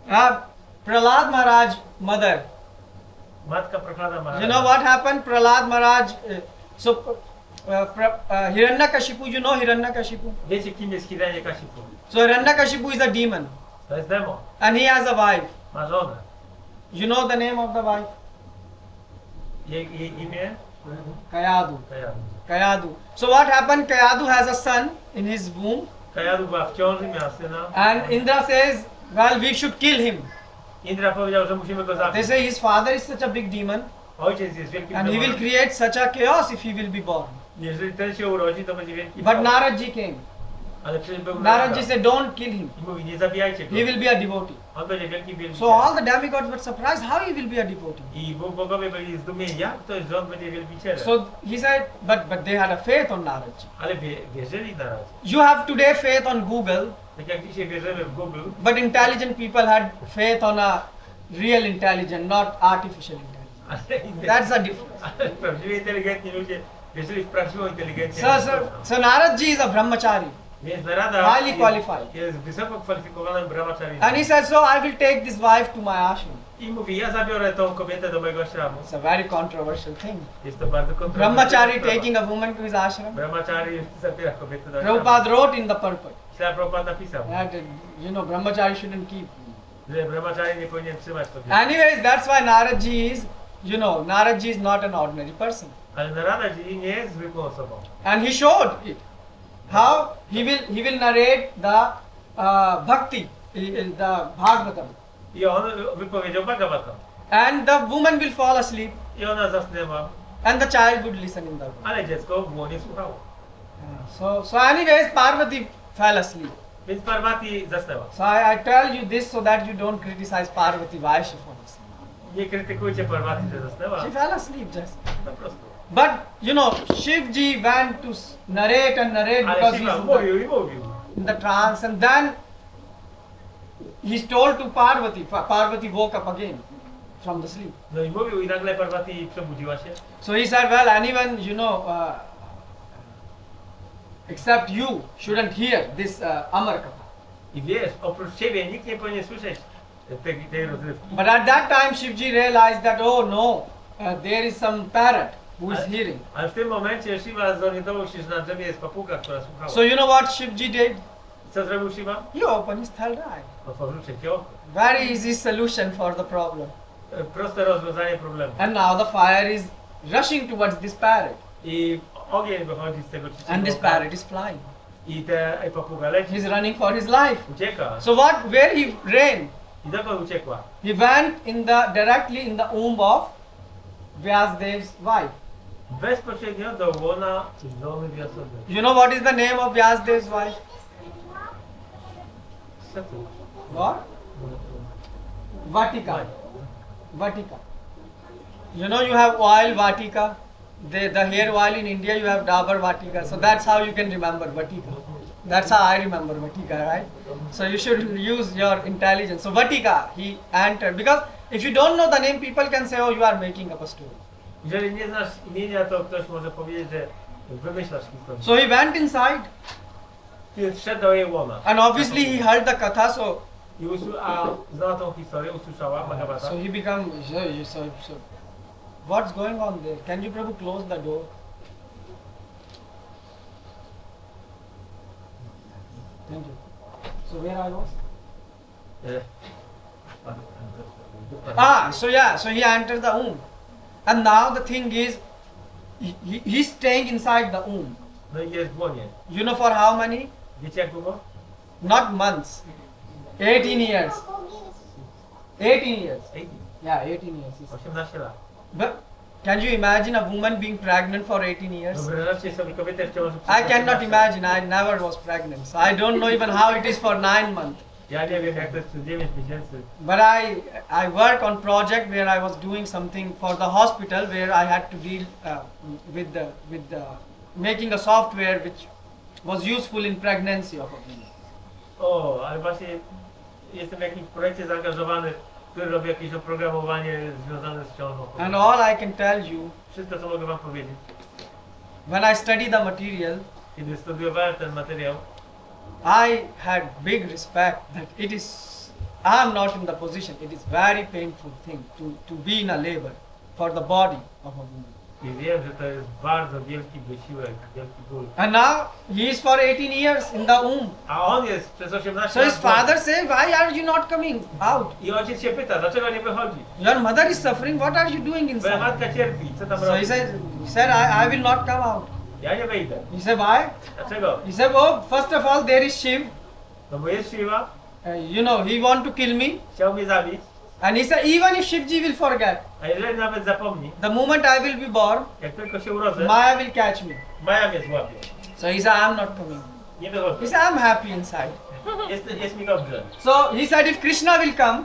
S1: Prahlad Maharaj mother.
S2: Matka Prahlada Maharaj.
S1: You know what happened? Prahlad Maharaj. Hiranyakashipu, you know Hiranyakashipu?
S2: Wiecie kim jest Hiranyakashipu?
S1: So Hiranyakashipu is a demon.
S2: To jest demon.
S1: And he has a wife.
S2: Ma żonę.
S1: You know the name of the wife?
S2: Jej imię?
S1: Kayadu.
S2: Kajadu.
S1: Kayadu. So what happened? Kayadu has a son in his womb.
S2: Kajadu była w ciąży, miała syna.
S1: And Indra says, well, we should kill him.
S2: Indra powiedział, że musimy go
S1: They
S2: zabić.
S1: say his father is such a big demon
S2: Ojciec jest wielkim
S1: and he will
S2: demonem.
S1: create such a chaos if he will be born.
S2: Jeżeli ten się urodzi, to będzie wielki
S1: But
S2: chaos.
S1: Naradji came.
S2: Ale przecież był
S1: Naradji said, don't kill him.
S2: I mówi, nie zabijajcie go.
S1: He will be a devotee.
S2: On będzie wielkim wielkim.
S1: So all the demigods were surprised how he will be a devotee.
S2: I bogowie byli zdumieni, jak to jest, że on będzie wielbicielem.
S1: So he said, but they had a faith on Naradji.
S2: Ale wierzyli na razie.
S1: You have today faith on Google,
S2: Tak jak dzisiaj wierzymy w Google,
S1: but intelligent people had faith on a real intelligence, not artificial intelligence.
S2: ale,
S1: That's the difference.
S2: ale prawdziwie inteligentni ludzie wierzyli w prawdziwą inteligencję.
S1: So Naradji is a brahmachari.
S2: Więc Narada
S1: Highly qualified.
S2: jest wysoko kwalifikowanym brahmachari.
S1: And he said, so I will take this wife to my ashram.
S2: I mówi, ja zabiorę tą kobietę do mojego ashramu.
S1: It's a very controversial thing.
S2: Jest to bardzo kontrowersyjne.
S1: Brahmachari taking a woman to his ashram.
S2: Brahmachari zabiera kobietę do ashramu.
S1: Prabhupada wrote in the purport
S2: Śla Prabhupada napisał,
S1: that, brahmachari shouldn't keep.
S2: że brahmachari nie powinien trzymać kobiety.
S1: Anyways, that's why Naradji is, Naradji is not an ordinary person.
S2: Ale Narada nie jest zwykłą osobą.
S1: And he showed it. How he will narrate the bhakti, the Bhagavatam.
S2: I on wypowiedział Bhagavatam.
S1: And the woman will fall asleep
S2: I ona zasnęła,
S1: and the child would listen in the room.
S2: ale dziecko w łonie słuchało.
S1: So anyways, Parvati fell asleep.
S2: Więc Parvati zasnęła.
S1: So I tell you this so that you don't criticize Parvati why she fell asleep.
S2: Nie krytykujcie Parvati, że zasnęła.
S1: She fell asleep just.
S2: Po prostu.
S1: But Shivji went to narrate and narrate
S2: Ale
S1: because
S2: Shiva
S1: he's
S2: mówił i mówił.
S1: in the trance, and then he's told to Parvati. Parvati woke up again from the sleep.
S2: No i mówił i nagle Parvati przebudziła się.
S1: So he said, well, anyone except you shouldn't hear this Amar Katha.
S2: I wiesz, oprócz ciebie nikt nie powinien słyszeć tej rozrywki.
S1: But at that time Shivji realized that, oh no, there is some parrot who is hearing.
S2: Ale w tym momencie Shiva zorientował się, że na drzewie jest papuga, która słuchała.
S1: So you know what Shivji did?
S2: Co zrobił Shiva?
S1: He opened his third eye.
S2: Otworzył trzecie oko.
S1: Very easy solution for the problem.
S2: Proste rozwiązanie problemu.
S1: And now the fire is rushing towards this parrot.
S2: I ogień wychodzi z tego trzeciego
S1: And this
S2: oka.
S1: parrot is flying.
S2: I ta papuga leci,
S1: He's running for his life.
S2: ucieka.
S1: So where he ran?
S2: I dokąd uciekła?
S1: He went directly in the womb of Vyasdev's wife.
S2: Bezpośrednio do łona żony Vyasadeva.
S1: You know what is the name of Vyasdev's wife?
S2: Co to?
S1: What? Vatika. Vatika. You know you have oil Vatika. The hair oil in India you have Dabur Vatika. So that's how you can remember Vatika. That's how I remember Vatika, right? So you should use your intelligence. So Vatika, he entered. Because if you don't know the name, people can say, oh, you are making up a story.
S2: Jeżeli nie znasz imienia, to ktoś może powiedzieć, że wymyślasz historię.
S1: So he went inside.
S2: Więc wszedł do jej łona.
S1: And obviously he heard the katha, so
S2: A znała tą historię, usłyszała Bhagavata.
S1: he became so what's going on there? Can you Prabhu close the door? Thank you. So where I was? So he entered the womb. And now the thing is, he's staying inside the womb.
S2: No i jest w łonie.
S1: You know for how many?
S2: Wiecie jak długo?
S1: Not months. 18 years. 18 years.
S2: 18
S1: Yeah, 18 years. He said.
S2: 18 lat.
S1: But can you imagine a woman being pregnant for 18 years?
S2: Wyobraźcie sobie kobietę w ciąży przez
S1: I cannot
S2: 18 lat.
S1: imagine. I never was pregnant. So I don't know even how it is for 9 months.
S2: Ja nie wiem jak to jest przez 9 miesięcy.
S1: But I work on project where I was doing something for the hospital where I had to deal with the making a software which was useful in pregnancy of a woman.
S2: O, ale właśnie jestem w jakimś projekcie zaangażowany, który robi jakieś oprogramowanie związane z ciążą.
S1: And all I can tell you,
S2: Wszystko co mogę wam powiedzieć.
S1: when I study the material,
S2: Kiedy studiowałem ten materiał,
S1: I had big respect that it is I am not in the position. It is very painful thing to be in a labor for the body of a woman.
S2: I wiem, że to jest bardzo wielki wysiłek, wielki ból.
S1: And now he is for 18 years in the womb.
S2: A on jest przez 18
S1: So his
S2: lat w domu.
S1: father says, why are you not coming out?
S2: I ojciec się pyta, dlaczego nie wychodzi?
S1: Your mother is suffering. What are you doing
S2: Twoja
S1: inside?
S2: matka cierpi, co tam
S1: So he
S2: robi?
S1: said, I will not come out.
S2: Ja nie wyjdę.
S1: He said, why?
S2: Dlaczego?
S1: He said, oh, first of all, there is Shiv.
S2: No bo jest siła,
S1: You know, he want to kill me.
S2: chciał mnie zabić,
S1: And he said, even if Shivji will forget,
S2: a jeżeli nawet zapomni,
S1: the moment I will be born,
S2: jak tylko się urodzę,
S1: Maya will catch me.
S2: Maja mnie złapie.
S1: So he said, I'm not coming.
S2: Nie
S1: He
S2: wychodzę.
S1: said, I'm happy inside.
S2: Jest mi dobrze.
S1: So he said, if Krishna will come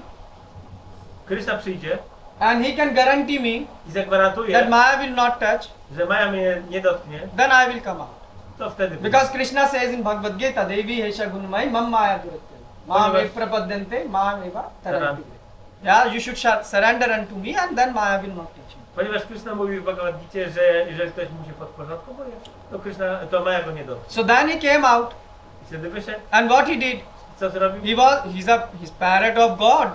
S2: Krishna przyjdzie
S1: and he can guarantee me
S2: i zagwarantuje,
S1: that Maya will not touch,
S2: że Maja mnie nie dotknie,
S1: then I will come out.
S2: to wtedy
S1: Because Krishna says in Bhagavad Gita, Devi Hesha Gunmai Mam Maya Duratte. Maam ek prapadyante, Maam eva taranti. Yeah, you should surrender unto me and then Maya will not touch you.
S2: Ponieważ Krishna mówi w Bhagavad Gicie, że jeżeli ktoś mu się podporządkowuje, to Maja go nie dotknie.
S1: So then he came out
S2: I wtedy wyszedł,
S1: and what he did,
S2: co zrobił?
S1: he's parrot of God.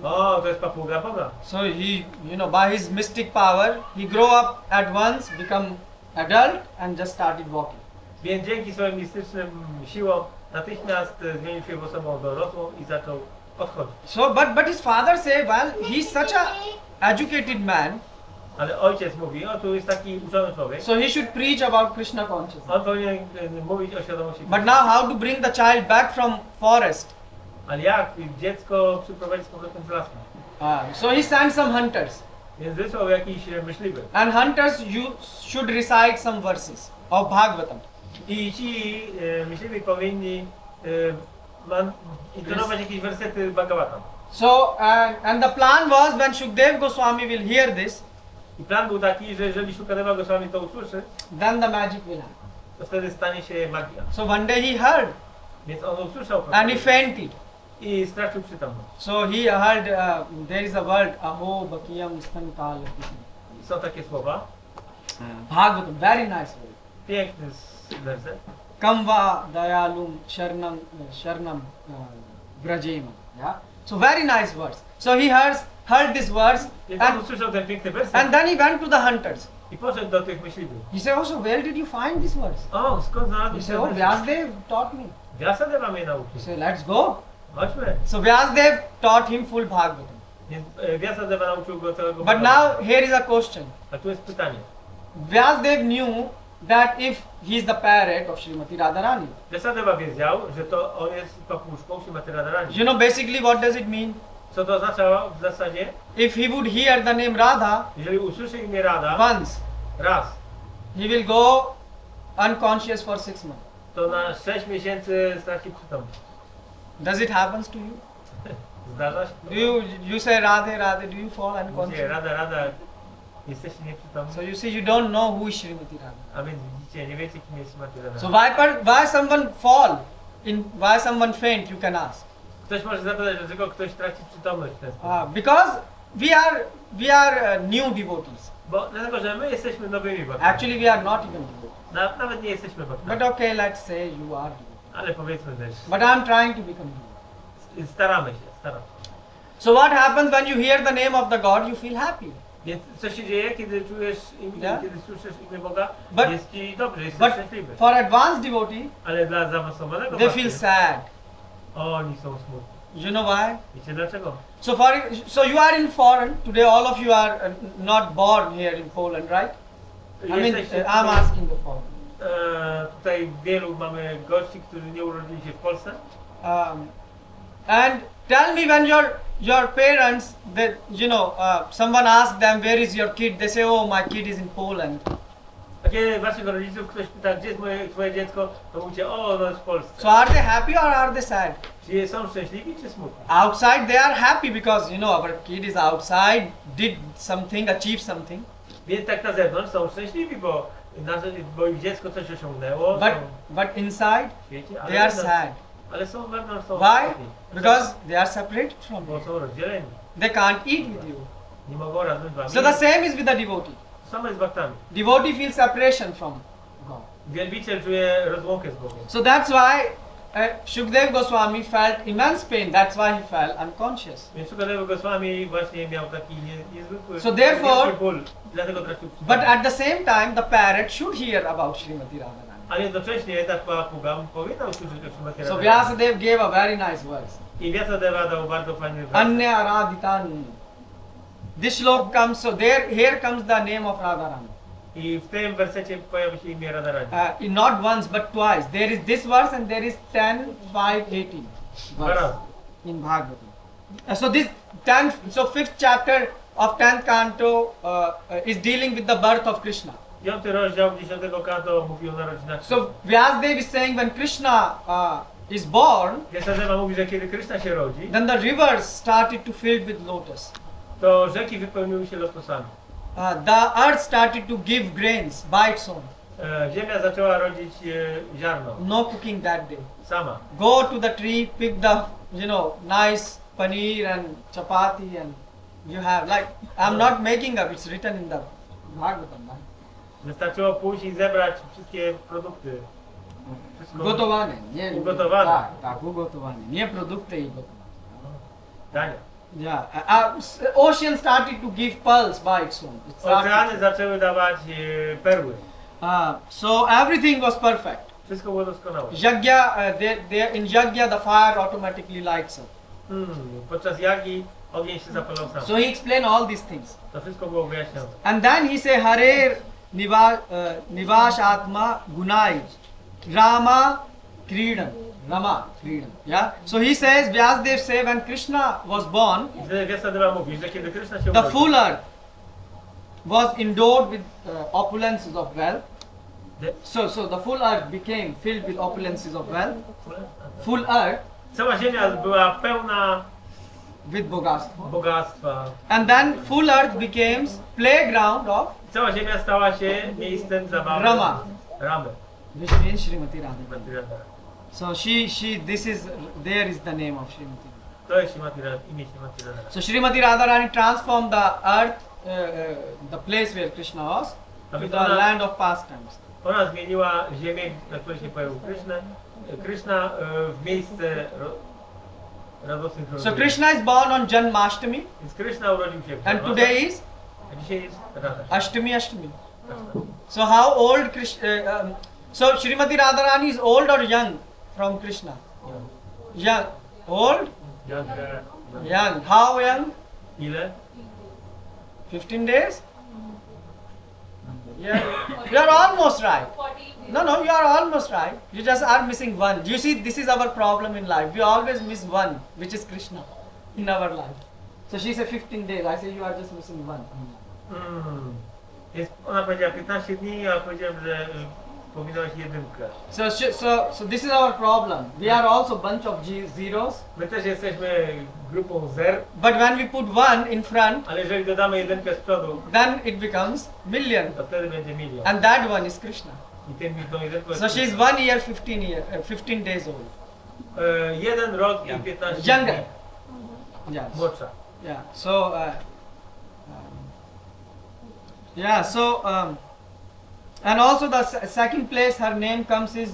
S2: O, to jest papuga Boga.
S1: So he, by his mystic power, he grew up at once, become adult and just started walking.
S2: Więc dzięki swoim mistycznym siłom natychmiast zmienił się w osobą dorosłą i zaczął odchodzić.
S1: So, but his father said, well, he's such a educated man,
S2: Ale ojciec mówi, o tu jest taki uczony człowiek,
S1: so he should preach about Krishna consciousness.
S2: on powinien mówić o świadomości.
S1: But now how to bring the child back from forest?
S2: Ale jak dziecko przyprowadzić z powrotem z lasu?
S1: So he sent some hunters.
S2: Więc wysłał jakiś myśliwy.
S1: And hunters, you should recite some verses of Bhagavatam.
S2: I ci myśliwi powinni intonować jakieś wersety Bhagavatam.
S1: So, and the plan was when Shukdev Goswami will hear this,
S2: I plan był taki, że jeżeli Shukadeva Goswami to usłyszy,
S1: then the magic will happen.
S2: to wtedy stanie się magia.
S1: So one day he heard
S2: Więc on usłyszał to
S1: and he fainted.
S2: i stracił przytomność.
S1: So he heard, there is a word, aho bakiyam stankal.
S2: I są takie słowa,
S1: Bhagavatam, very nice word.
S2: piękny werset.
S1: Kamva dayalum sharnam vrajema. Yeah. So very nice words. So he heard this verse
S2: Więc on
S1: and
S2: usłyszał ten piękny werset
S1: then he went to the hunters.
S2: i poszedł do tych myśliwych.
S1: He said, oh, so where did you find this verse?
S2: O, skąd
S1: He
S2: znalazłeś
S1: said,
S2: ten
S1: oh,
S2: werset?
S1: Vyasdev taught me.
S2: Vyasadeva mnie
S1: He
S2: nauczył.
S1: said, let's go.
S2: Chodźmy.
S1: So Vyasdev taught him full Bhagavatam.
S2: Więc Vyasadeva nauczył go całego
S1: But
S2: Bhagavata.
S1: now here is a question.
S2: A tu jest pytanie.
S1: Vyasdev knew that if he is the parrot of Srimati Radharani.
S2: Vyasadeva wiedział, że to on jest papuszką Śrimati Radharani.
S1: You know basically what does it mean?
S2: Co to oznaczało w zasadzie?
S1: If he would hear the name Radha
S2: Jeżeli usłyszy imię Rada
S1: once,
S2: raz,
S1: he will go unconscious for 6 months.
S2: to na 6 miesięcy straci przytomność.
S1: Does it happen to you?
S2: Zdarza się?
S1: Do you say Radhe Radhe, do you fall
S2: Mówicie,
S1: unconscious?
S2: Rada, jesteście nieprzytomni.
S1: So you see you don't know who is Srimati Radha.
S2: A więc widzicie, nie wiecie kim jest Śrimati Radharani.
S1: So why someone fall? Why someone faint, you can ask.
S2: Ktoś może zapytać, dlaczego ktoś traci przytomność w ten sposób.
S1: Because we are new devotees.
S2: Bo dlatego, że my jesteśmy nowymi bhakami.
S1: Actually we are not even devotees.
S2: Nawet nie jesteśmy
S1: But
S2: bhakami.
S1: okay, let's say you are devotees.
S2: Ale powiedzmy też,
S1: But I'm trying to become devotees.
S2: staramy się.
S1: So what happens when you hear the name of the God, you feel happy.
S2: Więc co się dzieje, kiedy czujesz
S1: Yeah.
S2: kiedy słyszysz imię Boga?
S1: But-
S2: Jest ci dobrze, jesteś
S1: But
S2: szczęśliwy.
S1: for advanced devotee,
S2: Ale dla zaawansowanego
S1: they
S2: bhakty,
S1: feel sad.
S2: oni są smutni.
S1: You know why?
S2: Wiecie dlaczego?
S1: So you are in foreign today. All of you are not born here in Poland, right? I mean,
S2: Jesteście
S1: I'm
S2: tutaj,
S1: asking the foreign.
S2: tutaj wielu mamy gości, którzy nie urodzili się w Polsce.
S1: And tell me when your parents, that someone asked them, where is your kid? They say, oh, my kid is in Poland.
S2: A kiedy waszych rodziców ktoś pyta, gdzie jest twoje dziecko, to mówicie, o, no jest w Polsce.
S1: So are they happy or are they sad?
S2: Czy są szczęśliwi, czy smutni?
S1: Outside they are happy because our kid is outside, did something, achieved something.
S2: Więc tak na zewnątrz są szczęśliwi, bo ich dziecko coś osiągnęło,
S1: But inside
S2: w świecie,
S1: they are sad.
S2: ale są wewnątrz, są
S1: Why?
S2: smutni.
S1: Because they are separated from
S2: Bo
S1: you.
S2: są rozdzieleni.
S1: They can't eat with you.
S2: Nie mogą razem z wami.
S1: So the same is with the devotee.
S2: Samo jest z bhaktami.
S1: Devotee feels separation from God.
S2: Wielbiciel czuje rozłąkę z Bogiem.
S1: So that's why Shukdev Goswami felt immense pain. That's why he fell unconscious.
S2: Więc Shukadev Goswami właśnie miał taki niezwykły
S1: So therefore-
S2: wielki ból, dlatego tracił
S1: But
S2: przytomność.
S1: at the same time, the parrot should hear about Srimati Radharani.
S2: Ale jednocześnie ta papuga powinna usłyszeć o Śrimati
S1: So
S2: Radharani.
S1: Vyasadeva gave a very nice verse.
S2: I Vyasadeva dał bardzo fajny wers.
S1: Anya Aradhitan. This slok comes, so here comes the name of Radharani.
S2: I w tym wersecie pojawi się imię Radharani.
S1: Not once but twice. There is this verse and there is 10, 5, 18
S2: Dwa
S1: verse
S2: razy.
S1: in Bhagavatam. So this 10th, so 5th chapter of 10th canto is dealing with the birth of Krishna.
S2: 5 rozdział 10 kanto mówi o narodzinach.
S1: So Vyasadeva is saying when Krishna is born,
S2: Vyasadeva mówi, że kiedy Krishna się rodzi,
S1: then the rivers started to fill with lotus.
S2: to rzeki wypełniły się lotosami.
S1: The earth started to give grains by its own.
S2: Ziemia zaczęła rodzić ziarno.
S1: No cooking that day.
S2: Sama.
S1: Go to the tree, pick the nice paneer and chapati, and you have like I'm not making up. It's written in the Bhagavatam. Right?
S2: Wystarczyło pójść i zebrać wszystkie produkty. Wszystko
S1: Gotowane, nie
S2: Ugotowane.
S1: Tak, ugotowane. Nie produkty i gotowane.
S2: dania.
S1: Yeah. Ocean started to give pearls by its own. It started-
S2: Oceany zaczęły dawać perły.
S1: So everything was perfect.
S2: Wszystko było doskonałe.
S1: Yajna, in Yajna the fire automatically lights up.
S2: Podczas jagi ogień się zapalał sam.
S1: So he explained all these things.
S2: To wszystko było wyjaśnione.
S1: And then he say Hare Nivash Atma Gunai Rama Kridan. Yeah. So he says, Vyasadeva say when Krishna was born,
S2: I wtedy Vyasadeva mówi, że kiedy Krishna się
S1: the
S2: urodził,
S1: full earth was endowed with opulences of wealth. So the full earth became filled with opulences of wealth. Full earth
S2: cała ziemia była pełna
S1: with bogastwo.
S2: bogactwa.
S1: And then full earth becomes playground of
S2: Cała ziemia stała się miejscem zabawy.
S1: Rama,
S2: Ramy.
S1: which means Srimati Radharani.
S2: Śrimati Radharani.
S1: So there is the name of Srimati.
S2: To jest imię Śrimati Radharani.
S1: So Srimati Radharani transformed the earth, the place where Krishna was, to the land of pastimes.
S2: Ona zmieniła ziemię, na której się pojawił Krishna w miejsce radosnych
S1: So
S2: rozwoju.
S1: Krishna is born on Janmashtami,
S2: Więc Krishna urodził się w
S1: and
S2: Janmashtami,
S1: today is
S2: a dzisiaj jest Radha.
S1: Ashtami. So how old so Srimati Radharani is old or young from Krishna? Young. Old? Young. How young?
S2: Ile?
S1: 15 days? Yeah. You are almost right. No, you are almost right. You just are missing one. You see, this is our problem in life. We always miss one, which is Krishna, in our life. So she said 15 days. I say you are just missing one.
S2: Więc ona powiedziała 15 dni, a ja powiedziałem, że pominąłeś jedynkę.
S1: So this is our problem. We are also bunch of zeros.
S2: My też jesteśmy grupą zer,
S1: But when we put one in front,
S2: ale jeżeli dodamy jedynkę z przodu,
S1: then it becomes million.
S2: to wtedy będzie milion.
S1: And that one is Krishna.
S2: I tą jedynką jest
S1: So she is 1 year, 15 days old.
S2: 1 rok i 15 dni.
S1: Younger. Yes.
S2: Młodsza.
S1: Yeah. So and also the second place her name comes is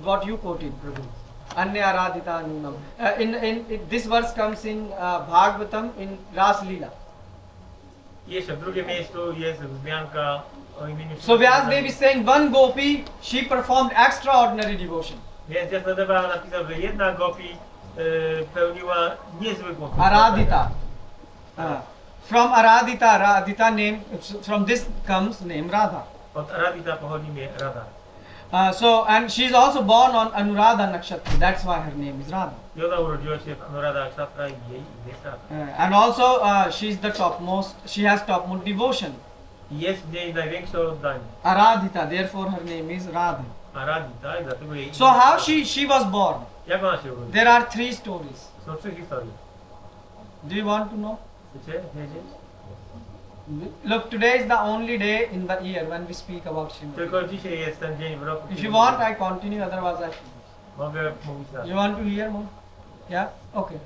S1: what you quoted, Prabhu. Anya Aradhita Nunam. This verse comes in Bhagavatam in Ras Leela.
S2: Jeszcze w drugim miejscu jest wzmianka o imieniu
S1: So Vyasadeva is saying one gopi, she performed extraordinary devotion.
S2: Więc Vyasadeva napisał, że jedna gopi pełniła niezwykłą
S1: Aradhita. From Aradhita name, from this comes name Radha.
S2: Od Aradhita pochodzi imię Radha.
S1: And she is also born on Anuradha Nakshatra. That's why her name is Radha.
S2: I ona urodziła się w Anuradha Nakshatra i jej imię jest Radha.
S1: And also she is the topmost. She has topmost devotion.
S2: I jest w niej największe oddanie.
S1: Aradhita. Therefore her name is Radha.
S2: Aradhita i dlatego jej imię.
S1: So how she was born?
S2: Jak ona się urodziła?
S1: There are 3 stories.
S2: Są 3 historie.
S1: Do you want to know?
S2: Chcecie wiedzieć?
S1: Look, today is the only day in the year when we speak about Srimati.
S2: Tylko dzisiaj jest ten dzień w roku.
S1: If you want, I continue. Otherwise, I.
S2: Mogę mówić tak.
S1: You want to hear more? Yeah? Okay.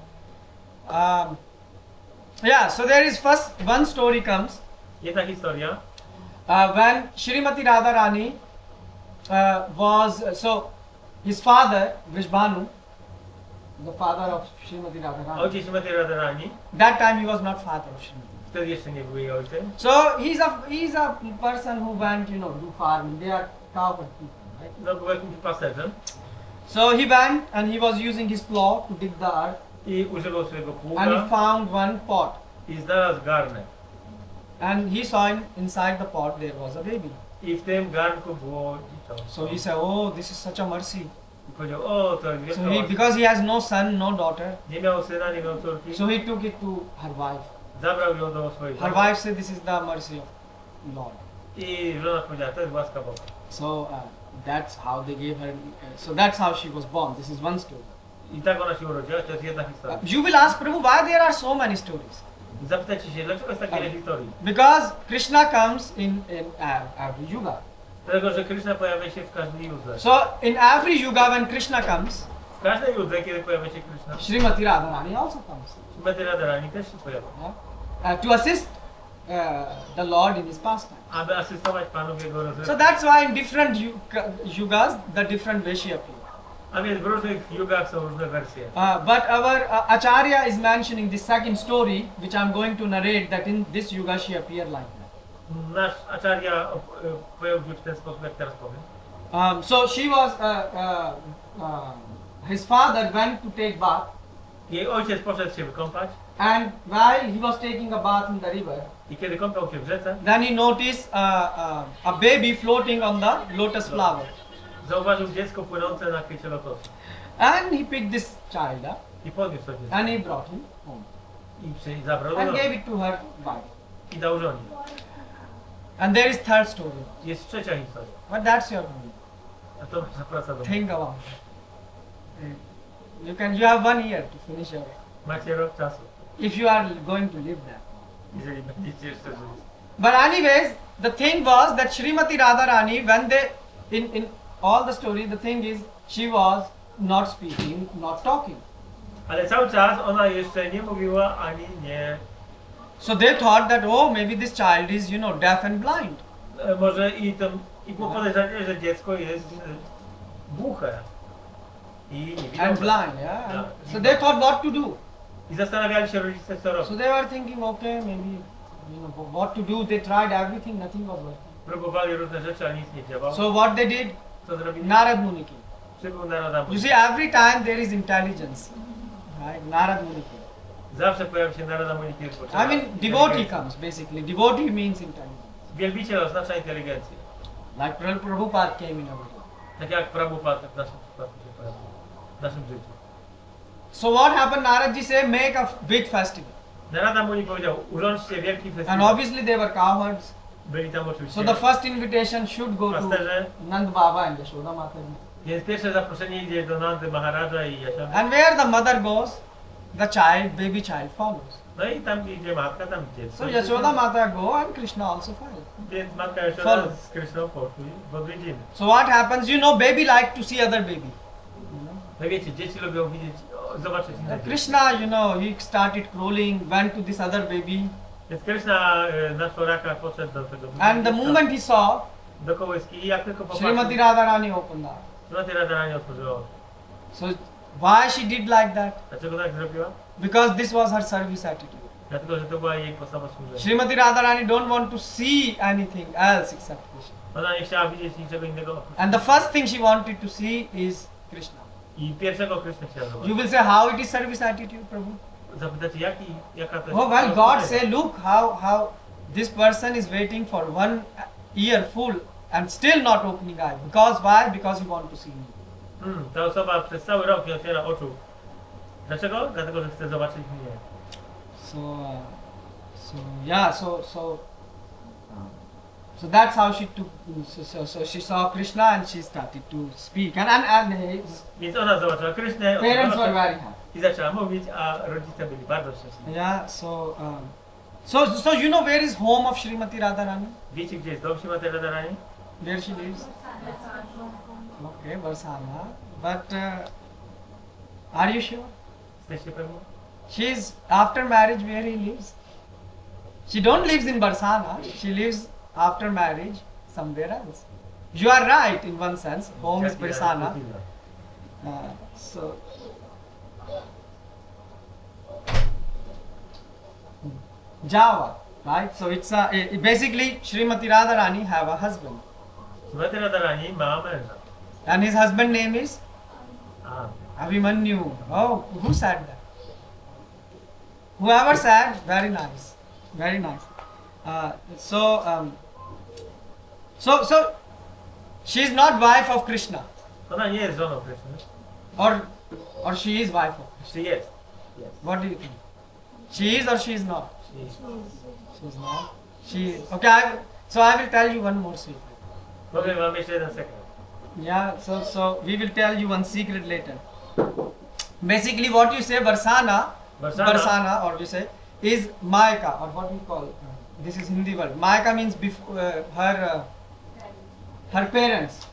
S1: So there is first one story comes
S2: Jedna historia.
S1: when Srimati Radharani so his father, Vrishbhanu, the father of Srimati Radharani,
S2: Ojciec Śrimati Radharani,
S1: that time he was not father of Srimati.
S2: wtedy jeszcze nie był jej ojcem.
S1: So he's a person who went, do farming. They are cowherd people, right?
S2: No, był jakimś pasterzem
S1: So he went and he was using his plow to dig the earth,
S2: i używał swojego
S1: and he
S2: pługa
S1: found one pot.
S2: i znalazł garnek.
S1: And he saw inside the pot there was a baby.
S2: I w tym garnku było dzieciątko.
S1: So he said, "Oh, this is such a mercy."
S2: I powiedział, o, to jest
S1: So
S2: wielka łaska.
S1: because he has no son, no daughter,
S2: Nie miał syna, nie miał córki.
S1: so he took it to her wife.
S2: Zabrał ją do swojej
S1: Her
S2: żony.
S1: wife said, "This is the mercy of Lord."
S2: I żona powiedziała, to jest łaska Boga.
S1: So that's how they gave her. So that's how she was born. This is one story.
S2: I tak ona się urodziła, to jest jedna historia.
S1: You will ask Prabhu, why there are so many stories?
S2: I zapytajcie się, dlaczego jest tak wiele historii?
S1: Because Krishna comes in every yuga.
S2: Dlatego, że Krishna pojawia się w każdej judze.
S1: So in every yuga when Krishna comes,
S2: W każdej judze, kiedy pojawia się Krishna,
S1: Srimati Radharani also comes.
S2: Śrimati Radharani też się pojawia.
S1: To assist the Lord in his pastime.
S2: Aby asystować Panu w jego
S1: So
S2: rozrywce.
S1: that's why in different yugas, the different way she appears.
S2: A więc w różnych jugach są różne wersje.
S1: But our Acharya is mentioning the second story, which I'm going to narrate, that in this yuga she appeared like that.
S2: Nasz Acharya pojawił się w ten sposób, jak teraz powiem.
S1: So she was, his father went to take bath,
S2: Jej ojciec poszedł się wykąpać
S1: and while he was taking a bath in the river,
S2: i kiedy kąpał się w rzece,
S1: then he noticed a baby floating on the lotus flower.
S2: zauważył dziecko płynące na kwiecie lotosu.
S1: And he picked this child up
S2: I podniósł to dziecko.
S1: and he brought him home
S2: I zabrał do
S1: and
S2: domu.
S1: gave it to her wife.
S2: I dał żonie.
S1: And there is third story.
S2: Jest trzecia historia.
S1: But that's your movie.
S2: A to nasza praca domowa.
S1: Think about it. You have 1 year to finish your.
S2: Macie rok czasu,
S1: If you are going to live there.
S2: jeżeli będziecie jeszcze żyć.
S1: But anyways, the thing was that Srimati Radharani, when they in all the story, the thing is she was not speaking, not talking.
S2: Ale cały czas ona jeszcze nie mówiła ani nie.
S1: So they thought that, oh, maybe this child is, deaf and blind.
S2: Może i było podejrzenie, że dziecko jest głuche i niewidome.
S1: And blind, yeah.
S2: Yeah.
S1: So they thought what to do.
S2: I zastanawiali się rodzice, co
S1: So
S2: robić.
S1: they were thinking, okay, maybe, what to do. They tried everything, nothing was working.
S2: Próbowali różne rzeczy, ale nic nie działało.
S1: So what they did,
S2: Co zrobili?
S1: Narad Muni came.
S2: Przybył Narada.
S1: You see, every time there is intelligence, right? Narad Muni came.
S2: Zawsze pojawia się Narada Muni, kiedy potrzeba.
S1: I mean, devotee comes basically. Devotee means intelligence.
S2: Wielbiciel oznacza inteligencję.
S1: Like Prabhupada came in our day.
S2: Tak jak Prabhupada w naszym przypadku się pojawił. W naszym życiu.
S1: So what happened? Naradji said, make a big festival.
S2: Narada Muni powiedział, urządźcie wielki
S1: And
S2: festiwal.
S1: obviously they were cowherds.
S2: Byli tam oczywiście
S1: So the first invitation should go to
S2: pasterze.
S1: Nand Baba and Yashoda Mataji.
S2: Więc pierwsze zaproszenie idzie do Nandy Maharaja i Yashoda.
S1: And where the mother goes, the child, baby child follows.
S2: No i tam idzie matka, tam dziecko.
S1: So Yashoda Mata go and Krishna also follows.
S2: Więc matka Yashoda
S1: Follow.
S2: z Kryszną poszli w odwiedziny.
S1: So what happens? Baby like to see other baby.
S2: No wiecie, dzieci lubią widzieć, zobaczyć inne dzieci.
S1: Krishna, he started crawling, went to this other baby.
S2: Więc Kryszna na czworakach podszedł do tego
S1: And the moment he saw,
S2: do kołyski i jak tylko popatrzył,
S1: Srimati Radharani opened up.
S2: Śrimati Radharani otworzyła oczy.
S1: So why she did like that?
S2: Dlaczego tak zrobiła?
S1: Because this was her service attitude.
S2: Dlatego, że to była jej postawa służenia.
S1: Srimati Radharani don't want to see anything else except Krishna.
S2: Ona nie chciała widzieć niczego innego oprócz.
S1: And the first thing she wanted to see is Krishna.
S2: I pierwszego Krysznę chciała
S1: You
S2: zobaczyć.
S1: will say, how it is service attitude, Prabhu?
S2: Zapytacie, jaka to jest...
S1: Oh well, God say, look how this person is waiting for 1 year full and still not opening eye. Because why? Because he want to see me.
S2: Ta osoba przez cały rok nie otwiera oczu. Dlaczego? Dlatego, że chce zobaczyć mnie.
S1: So that's how she took. So she saw Krishna and she started to speak. And his
S2: Więc ona zobaczyła Krysznę,
S1: parents were very happy.
S2: i zaczęła mówić, a rodzice byli bardzo szczęśliwi.
S1: Yeah. So where is home of Srimati Radharani?
S2: Wiecie, gdzie jest dom Śrimati Radharani?
S1: Where she lives? Okay, Barsana. But are you sure?
S2: Jesteście pewni?
S1: She's after marriage where he lives. She don't lives in Barsana. She lives after marriage somewhere else. You are right in one sense. Home is Varsana. So Java, right? So it's basically Srimati Radharani have a husband,
S2: Śrimati Radharani ma męża.
S1: and his husband name is
S2: A.
S1: Abhimanyu. Oh, who said that? Whoever said, very nice, very nice. So she is not wife of Krishna,
S2: Ona nie jest żoną Kryszny.
S1: or she is wife of Krishna.
S2: Czy jest?
S1: What do you think? She is or she is not?
S2: She is.
S1: She is not. She. Okay. So I will tell you one more secret.
S2: Powiem wam jeszcze jeden sekret.
S1: Yeah. So we will tell you one secret later. Basically, what you say, Varsana, or we say, is Mayaka, or what we call. This is Hindi word. Mayaka means before her parents.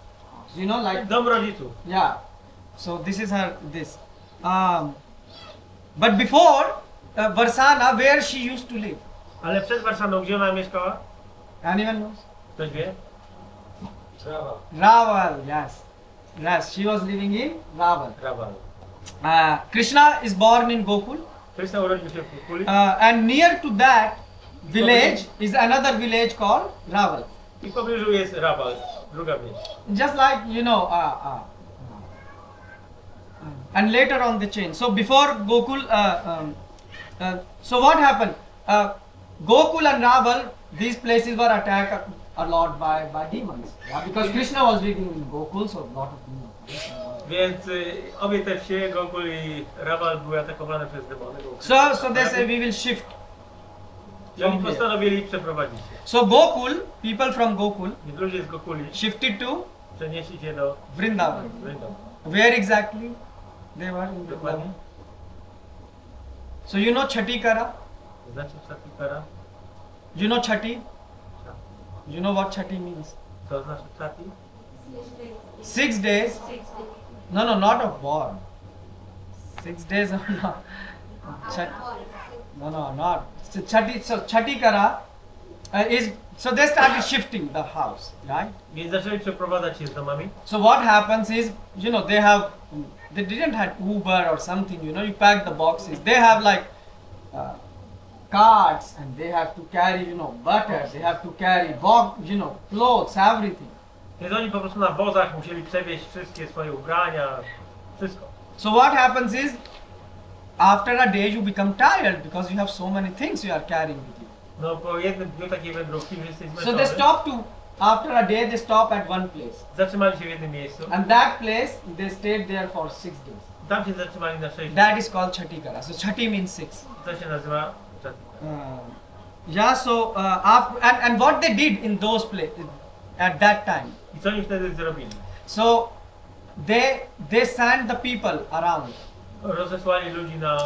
S1: You know, like.
S2: Dom rodziców.
S1: Yeah. So this is her this. But before Varsana, where she used to live?
S2: Ale przed Warszaną, gdzie ona mieszkała?
S1: Anyone knows?
S2: Ktoś wie?
S1: Raval, yes. Yes, she was living in Raval.
S2: Raval.
S1: Krishna is born in Gokul,
S2: Kryszna urodził się w Kukuli.
S1: and near to that village is another village called Raval.
S2: I w pobliżu jest Raval, druga wieś.
S1: Just like, you know, and later on the chain. So before Gokul, so what happened? Gokul and Raval, these places were attacked a lot by demons. Yeah, because Krishna was living in Gokul, so a lot of demons.
S2: Więc obie te wsie, Gokul i Raval, były atakowane przez demony.
S1: So they say we will shift.
S2: I oni postanowili przeprowadzić się.
S1: So Gokul, people from Gokul,
S2: Więc ludzie z Gokuli
S1: shifted to
S2: przenieśli się do
S1: Vrindavan.
S2: Vrindavan.
S1: Where exactly they were in Vrindavan? So you know Chati Kara?
S2: Znaczy Chatikara?
S1: You know Chati? You know what Chati means?
S2: Co znaczy Chati?
S1: 6 days. No, not of war. 6 days of not. No, not. So Chati Kara is. So they started shifting the house, right?
S2: Więc zaczęli przeprowadzać się z domami.
S1: So what happens is, you know, they didn't have Uber or something, you know, you pack the boxes. They have like carts, and they have to carry, you know, butter, they have to carry, you know, clothes, everything.
S2: Więc oni po prostu na wozach musieli przewieźć wszystkie swoje ubrania, wszystko.
S1: So what happens is, after a day you become tired because you have so many things you are carrying with you.
S2: No po jednym dniu takiej wędrówki już jesteś
S1: So
S2: zmęczony.
S1: they stop to, after a day they stop at one place.
S2: Zatrzymali się w jednym miejscu.
S1: And that place, they stayed there for 6 days.
S2: Tam się zatrzymali na 6 dni.
S1: That is called Chati Kara. So Chati means 6.
S2: To się nazywa Chati.
S1: Yeah, so and what they did in those places at that time.
S2: I co oni wtedy zrobili?
S1: So they sent the people around.
S2: Rozesłali ludzi na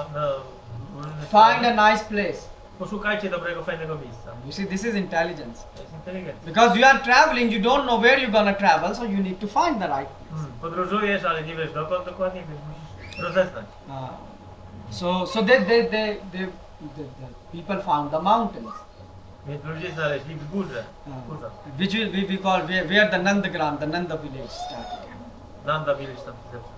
S2: różne
S1: Find
S2: strony.
S1: a nice place.
S2: Poszukajcie dobrego, fajnego miejsca.
S1: You see, this is intelligence.
S2: To jest inteligencja.
S1: Because you are traveling, you don't know where you're gonna travel, so you need to find the right place.
S2: Podróżujesz, ale nie wiesz dokąd dokładnie, więc musisz rozeznać.
S1: So the people found the mountains,
S2: Więc ludzie znaleźli wzgórze.
S1: which we call where the Nandagram, the Nanda village started.
S2: Nanda village tam się zaczyna.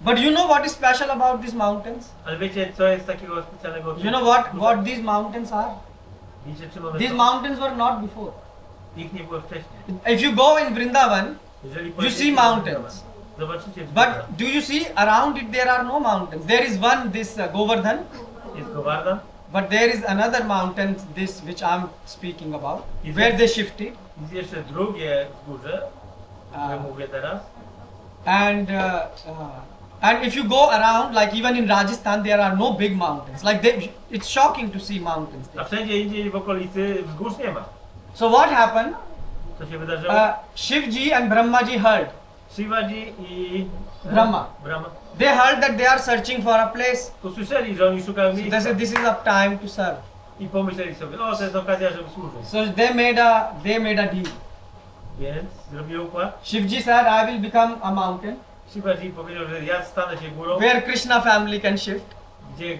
S1: But you know what is special about these mountains?
S2: Ale wiecie, co jest takiego specjalnego?
S1: You know what these mountains are?
S2: Wiecie, czym one
S1: These
S2: są?
S1: mountains were not before.
S2: Ich nie było wcześniej.
S1: If you go in Vrindavan,
S2: Jeżeli
S1: you
S2: pojedziecie
S1: see
S2: do
S1: mountains.
S2: Vrindavan, zobaczycie
S1: But
S2: wzgórza.
S1: do you see around it there are no mountains? There is one, this Govardhan,
S2: Jest Govardhan.
S1: but there is another mountain, this which I'm speaking about,
S2: Is
S1: where
S2: it-
S1: they shifted.
S2: Jest jeszcze drugie wzgórze, o którym mówię teraz.
S1: And if you go around, like even in Rajasthan, there are no big mountains. Like it's shocking to see mountains
S2: A
S1: there.
S2: wszędzie indziej w okolicy wzgórz nie ma.
S1: So what happened?
S2: Co się wydarzyło?
S1: Shivji and Brahmaji heard.
S2: Shivaji i
S1: Brahma.
S2: Brahma
S1: They heard that they are searching for a place.
S2: usłyszeli, że oni szukają
S1: So they
S2: miejsca
S1: said, this is a time to serve.
S2: i pomyśleli sobie, o, to jest okazja, żeby służyć.
S1: So they made a deal.
S2: Więc zrobili układ.
S1: Shivji said, I will become a mountain
S2: Shivaji powiedział, że ja stanę się górą,
S1: where Krishna family can shift.
S2: gdzie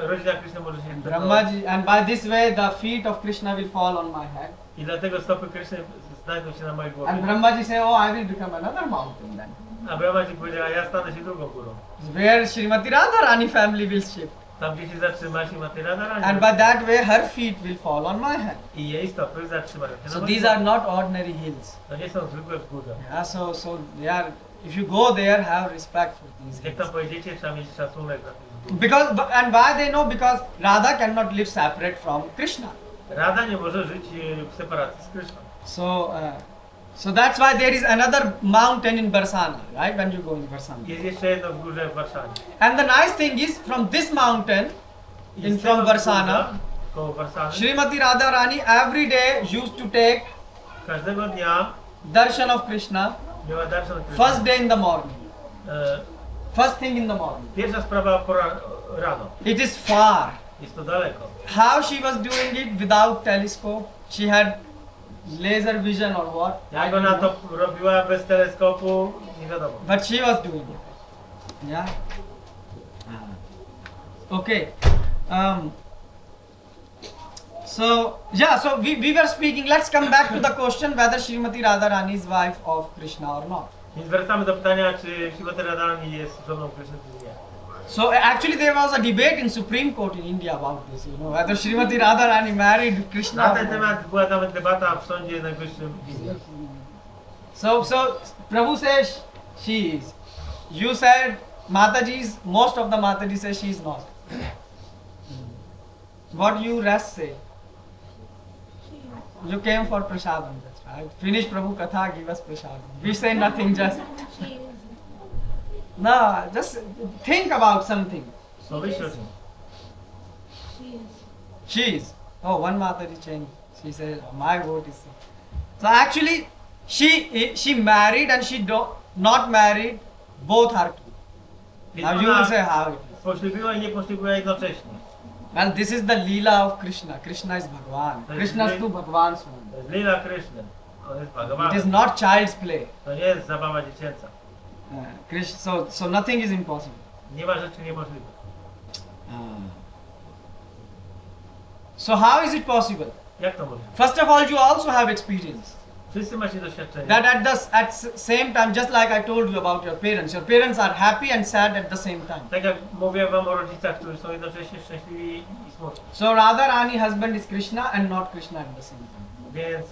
S2: rodzina Krishna może się
S1: Brahmaji, and by this way the feet of Krishna will fall on my head.
S2: I dlatego stopy Krishny znajdą się na mojej
S1: And
S2: głowie.
S1: Brahmaji say, oh, I will become another mountain then.
S2: A Brahmaji powiedział, a ja stanę się drugą górą.
S1: Where Srimati Radharani family will shift.
S2: Tam gdzie się zatrzyma Śrimati Radharani.
S1: And by that way her feet will fall on my head.
S2: I jej stopy zatrzymają się na
S1: So
S2: mojej
S1: these are
S2: głowie.
S1: not ordinary hills.
S2: To nie są zwykłe wzgórza.
S1: Yeah, so they are, if you go there, have respect for these
S2: Jak tam
S1: hills.
S2: pojedziecie, trzeba mieć szacunek dla tych wzgórz.
S1: Because, and why they know? Because Radha cannot live separate from Krishna.
S2: Rada nie może żyć w separacji z Kryszną.
S1: So that's why there is another mountain in Barsana, right? When you go in Barsana.
S2: Jest jeszcze jedno wzgórze w Warszawie.
S1: And the nice thing is, from this mountain,
S2: I
S1: in
S2: z tego
S1: from Barsana,
S2: wzgórza, koło Warszawy,
S1: Srimati Radharani every day used to take
S2: każdego dnia
S1: darshan of Krishna
S2: miała darshan Kryszny.
S1: first day in the morning.
S2: E,
S1: First thing in the morning.
S2: Pierwsza sprawa rano.
S1: It is far.
S2: Jest to daleko.
S1: How she was doing it without telescope? She had laser vision or what? I
S2: Jak
S1: don't
S2: ona
S1: know.
S2: to robiła bez teleskopu, nie wiadomo.
S1: But she was doing it. Yeah. Okay. So we were speaking. Let's come back to the question whether Srimati Radharani is wife of Krishna or not.
S2: Więc wracamy do pytania, czy Śrimati Radharani jest żoną Kryszny, czy nie.
S1: So actually there was a debate in Supreme Court in India about this. You know whether Srimati Radharani married Krishna.
S2: Na
S1: or
S2: ten
S1: not.
S2: temat była nawet debata w Sądzie Najwyższym w Indiach.
S1: So Prabhu says she is. You said Mataji's, most of the Mataji say she is not. What you rest say? You came for prasadam, that's right. Finish Prabhu Katha, give us prasadam. We say nothing, just
S3: She is.
S1: no, just think about something.
S2: Pomyśl o tym.
S3: She is.
S1: She is. Oh, one Mataji changed. She said, my vote is. So actually, she married and she not married. Both are true.
S2: Więc
S1: Now you will
S2: ona
S1: say how it is.
S2: poślubiła i nie poślubiła jednocześnie.
S1: Well, this is the Leela of Krishna. Krishna is Bhagavan. Krishna is to Bhagavan's one.
S2: To jest Lila Kryszny. On jest
S1: It is
S2: Bhagavan.
S1: not child's play.
S2: To nie jest zabawa dziecięca.
S1: So nothing is impossible.
S2: Nie ma rzeczy niemożliwych.
S1: So how is it possible?
S2: Jak to możliwe?
S1: First of all, you also have experience.
S2: Wszyscy macie doświadczenie.
S1: That at same time, just like I told you about your parents are happy and sad at the same time.
S2: Tak jak mówiłem wam o rodzicach, którzy są jednocześnie szczęśliwi i smutni.
S1: So Radharani husband is Krishna and not Krishna at the same time.
S2: Więc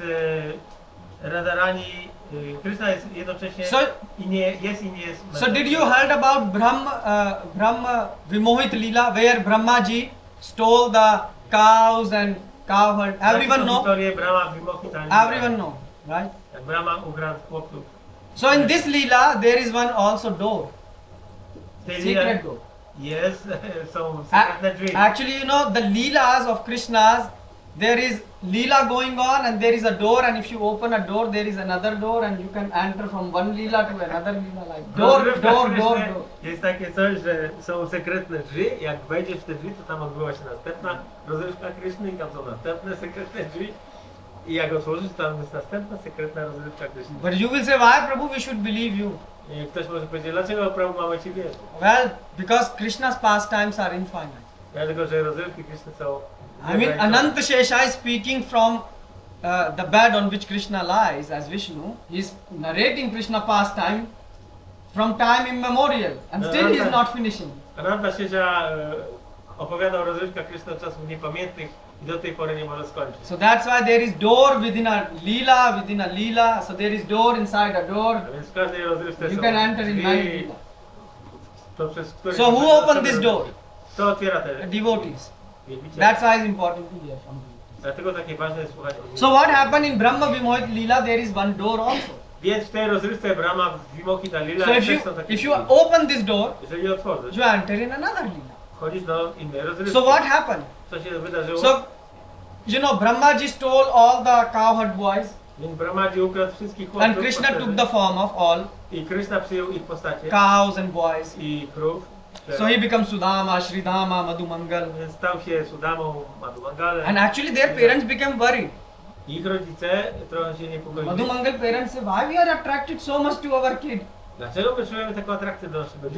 S2: Radharani, Krishna jest jednocześnie
S1: So-
S2: i nie jest.
S1: So did you heard about Brahma Vimohit Leela, where Brahmaji stole the cows and cow herd? Everyone know?
S2: Historię Brahma Vimohita.
S1: Everyone know, right?
S2: Jak Brahma ukradł chłopców.
S1: So in this Leela, there is one also door,
S2: W tej
S1: secret
S2: lile
S1: door.
S2: jest, są sekretne drzwi.
S1: Actually, you know, the Leelas of Krishna's, there is Leela going on and there is a door, and if you open a door, there is another door and you can enter from one Leela to another Leela, like door.
S2: Jest takie coś, że są sekretne drzwi. Jak wejdziesz w te drzwi, to tam odbyła się następna rozrywka Kryszny i tam są następne sekretne drzwi. I jak otworzysz, tam jest następna sekretna rozrywka Kryszny.
S1: But you will say, why Prabhu, we should believe you?
S2: I ktoś może powiedzieć, dlaczego Prabhu mamy Ci wierzyć?
S1: Well, because Krishna's pastimes are infinite.
S2: Dlatego, że rozrywki Kryszny są...
S1: I mean, Ananta Shesha is speaking from the bed on which Krishna lies as Vishnu. He is narrating Krishna pastime from time immemorial, and still he is not finishing.
S2: Ananta Shesha opowiadał o rozrywkach Kryszny od czasów niepamiętnych i do tej pory nie może skończyć.
S1: So that's why there is door within a leela, so there is door inside a door.
S2: A więc w każdej rozrywce
S1: You
S2: są
S1: can enter in
S2: drzwi,
S1: nine leela.
S2: poprzez które...
S1: So who opened this door?
S2: Kto otwiera te
S1: Devotees.
S2: wielbiciele?
S1: That's why it's important to hear from you.
S2: Dlatego takie ważne jest słuchać.
S1: So what happened in Brahma Vimohit Leela? There is one door also.
S2: Więc w tej rozrywce Brahma, Vimohita Lila
S1: So
S2: też są takie
S1: if you
S2: drzwi.
S1: open this door,
S2: Jeżeli otworzysz,
S1: you enter in another leela.
S2: wchodzisz do innej rozrywki.
S1: So what happened?
S2: Co się wydarzyło?
S1: So, you know, Brahmaji stole all the cowherd boys,
S2: Więc Brahmaji ukradł wszystkich chłopców
S1: and Krishna
S2: pasterzy.
S1: took the form of all
S2: I Krishna przyjął ich postacie
S1: cows and boys.
S2: i krów.
S1: So he becomes Sudama, Sridhama, Madhumangal.
S2: Więc stał się Sudamą, Madhumangalem.
S1: And actually their parents became worried.
S2: Ich rodzice trochę się niepokoili.
S1: Madhumangal parents say, why we are attracted so much to our kid?
S2: Dlaczego my czujemy taką atrakcję do naszego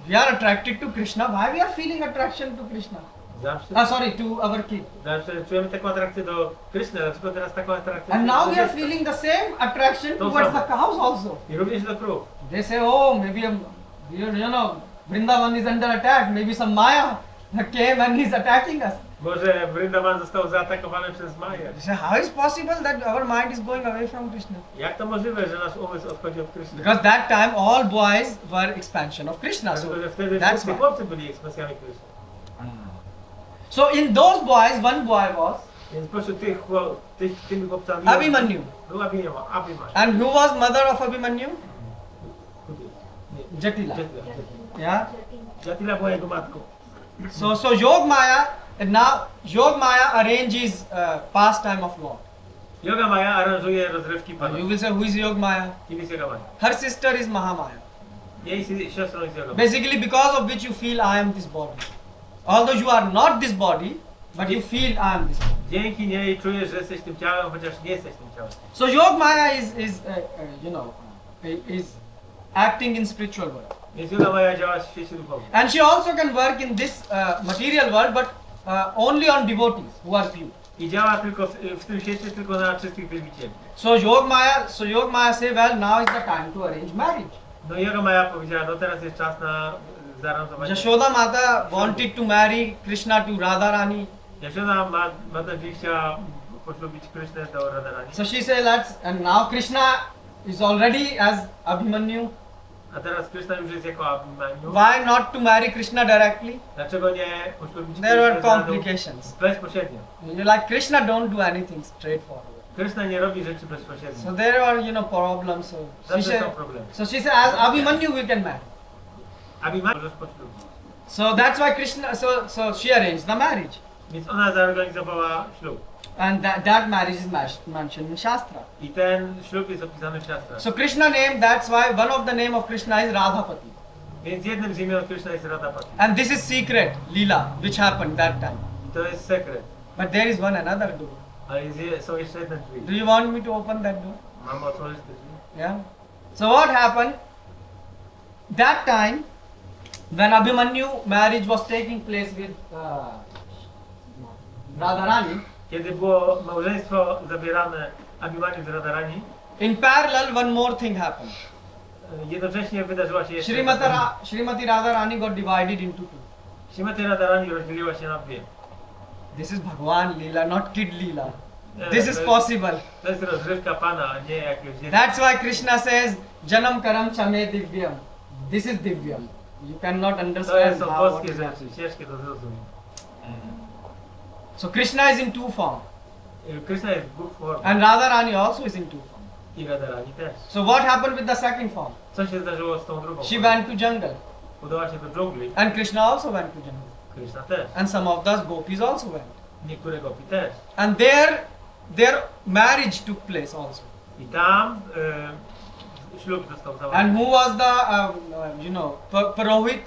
S1: We are attracted to Krishna. Why we are feeling attraction to Krishna?
S2: Zawsze,
S1: Sorry, to our kid.
S2: zawsze czujemy taką atrakcję do Kryszny, dlaczego teraz taką atrakcję
S1: And
S2: do
S1: now we are
S2: dziecka?
S1: feeling the same attraction
S2: Don't
S1: towards
S2: stop.
S1: the cows also.
S2: I również do krów.
S1: They say, oh, maybe you know, Vrindavan is under attack. Maybe some Maya came and he's attacking us.
S2: Może Vrindavan został zaatakowany przez Maję.
S1: They say, how is possible that our mind is going away from Krishna?
S2: Jak to możliwe, że nasz umysł odchodzi od Kryszny?
S1: Because that time all boys were expansion of Krishna. So
S2: Dlatego, że wtedy
S1: that's
S2: wszyscy
S1: why.
S2: chłopcy byli ekspresjami Kryszny.
S1: So in those boys, one boy was
S2: Więc pośród tymi chłopcami
S1: Abhimanyu.
S2: był Abhimanyu.
S1: And who was mother of Abhimanyu? Jatila. Yeah.
S2: Jatila była jego matką.
S1: So Yog Maya, and now Yog Maya arranges pastime of Lord.
S2: Yoga Maya aranżuje rozrywki Pana.
S1: You will say, who is Yog Maya?
S2: Kim jest Yoga Maya?
S1: Her sister is Mahamaya.
S2: Jej siostrą jest Yoga Maya.
S1: Basically, because of which you feel I am this body. Although you are not this body, but you feel I am this body.
S2: Dzięki niej czujesz, że jesteś tym ciałem, chociaż nie jesteś tym ciałem.
S1: So Yog Maya is acting in spiritual world.
S2: Więc Yoga Maya działa w świecie duchowym.
S1: And she also can work in this material world, but only on devotees who are pure.
S2: I działa tylko w tym świecie tylko na czystych wielbicieli.
S1: So Yog Maya say, well, now is the time to arrange marriage.
S2: No i Yoga Maya powiedziała, no teraz jest czas na zaaranżowanie.
S1: Jashoda Mata wanted to marry Krishna to Radharani.
S2: Jashoda Mata chciała poślubić Krysznę do Radharani.
S1: So she said, and now Krishna is already as Abhimanyu.
S2: A teraz Krishna już jest jako Abhimanyu.
S1: Why not to marry Krishna directly?
S2: Dlaczego nie poślubić
S1: There were
S2: Krysznę
S1: complications.
S2: bezpośrednio?
S1: Like Krishna don't do anything straightforward.
S2: Krishna nie robi rzeczy bezpośrednio.
S1: So there are problems. So
S2: Zawsze są problemy.
S1: she said, as Abhimanyu we can marry.
S2: Abhimanyu możesz poślubić.
S1: So that's why Krishna. So she arranged the marriage,
S2: Więc ona zorganizowała ślub.
S1: and that marriage is mentioned in Shastra.
S2: I ten ślub jest opisany w Shastrach.
S1: So Krishna name. That's why one of the name of Krishna is Radhapati.
S2: Więc jednym z imion Krishna jest Radhapati.
S1: And this is secret lila which happened that time.
S2: I to jest sekret.
S1: But there is another door.
S2: Ale są jeszcze jedne drzwi.
S1: Do you want me to open that door?
S2: Mam otworzyć te drzwi?
S1: Yeah. So what happened? That time, when Abhimanyu marriage was taking place with Radharani,
S2: Kiedy było małżeństwo zabierane Abhimanyu z Radharani,
S1: in parallel one more thing happened.
S2: jednocześnie wydarzyła się jeszcze
S1: Srimati Radharani got divided into two.
S2: Śrimati Radharani rozdzieliła się na dwie.
S1: This is Bhagwan Leela, not Kid Leela. This is possible.
S2: To jest rozrywka Pana, a nie jakiegoś dziecka.
S1: That's why Krishna says, Janam Karam Chame Divyam. This is Divyam. You cannot
S2: To
S1: understand
S2: są
S1: how.
S2: boskie rzeczy, ciężkie do zrozumienia.
S1: So Krishna is in two form,
S2: Krishna jest w dwóch formach
S1: and Radharani also is in two form.
S2: i Radharani też.
S1: So what happened with the second form?
S2: Co się zdarzyło z tą drugą
S1: She
S2: formą?
S1: went to jungle,
S2: Udała się do dżungli,
S1: and Krishna also went to jungle,
S2: Krishna też.
S1: and some of the gopis also went,
S2: Niektóre gopi też.
S1: and their marriage took place also.
S2: I tam ślub został
S1: And
S2: załatwiony.
S1: who was the Purohit?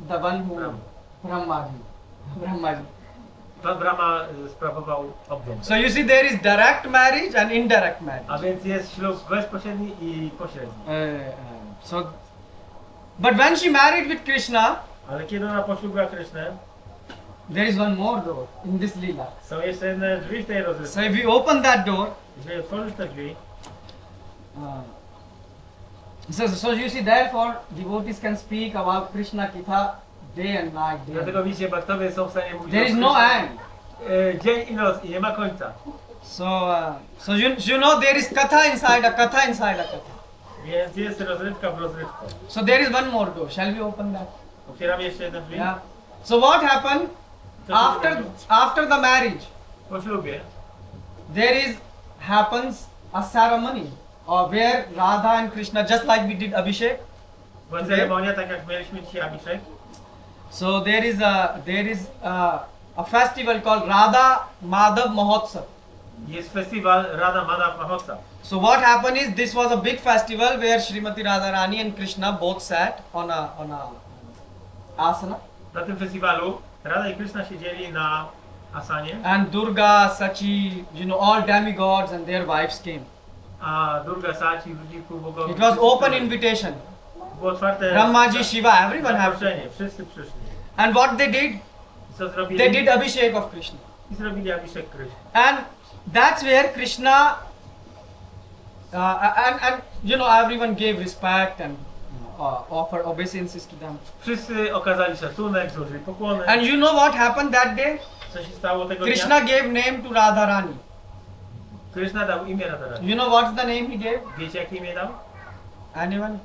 S1: The one who Brahmaji.
S2: Pan Brahma sprawował obrzęd.
S1: So you see, there is direct marriage and indirect marriage.
S2: A więc jest ślub bezpośredni i pośredni.
S1: But when she married with Krishna,
S2: Ale kiedy ona poślubiła Krysznę,
S1: there is one more door in this lila.
S2: są jeszcze jedne drzwi w tej rozrywce.
S1: So if we open that door,
S2: Jeżeli otworzysz te drzwi,
S1: so you see, therefore devotees can speak about Krishna Kitha day and night.
S2: dlatego widzicie, baktowie są w stanie mówić
S1: There
S2: o
S1: is no
S2: Krysznie,
S1: end.
S2: dzień i noc i nie ma końca.
S1: So you know there is katha inside a katha inside a katha.
S2: Więc jest rozrywka w rozrywce.
S1: So there is one more door. Shall we open that?
S2: Otwieramy jeszcze jedne drzwi.
S1: Yeah. So what happened
S2: Co się wydarzyło?
S1: after the marriage?
S2: Po ślubie
S1: There happens a ceremony where Radha and Krishna, just like we did Abhishek.
S2: była ceremonia, tak jak mieliśmy dzisiaj Abhishek.
S1: So there is a festival called Radha Madhav Mahotsav.
S2: Jest festiwal Radha Madhav Mahotsav.
S1: So what happened is, this was a big festival where Srimati Radharani and Krishna both sat on a asana,
S2: Na tym festiwalu Radha i Krishna siedzieli na asanie,
S1: and Durga, Sachi, all demigods and their wives came.
S2: a Durga, Sachi, różni półbogowie.
S1: It was open invitation.
S2: Było otwarte
S1: Brahmaji, Shiva, everyone have.
S2: zaproszenie, wszyscy przyszli.
S1: And what they did,
S2: Co zrobili?
S1: They did Abhishek of Krishna.
S2: I zrobili Abhishek Krishna.
S1: And that's where Krishna, and you know, everyone gave respect and offered obeisances to them.
S2: Wszyscy okazali szacunek, złożyli pokłony.
S1: And you know what happened that day?
S2: Co się stało tego
S1: Krishna
S2: dnia?
S1: gave name to Radharani.
S2: Krishna dał imię Radharani.
S1: You know what's the name he gave?
S2: Wiecie jakie imię dał?
S1: Anyone?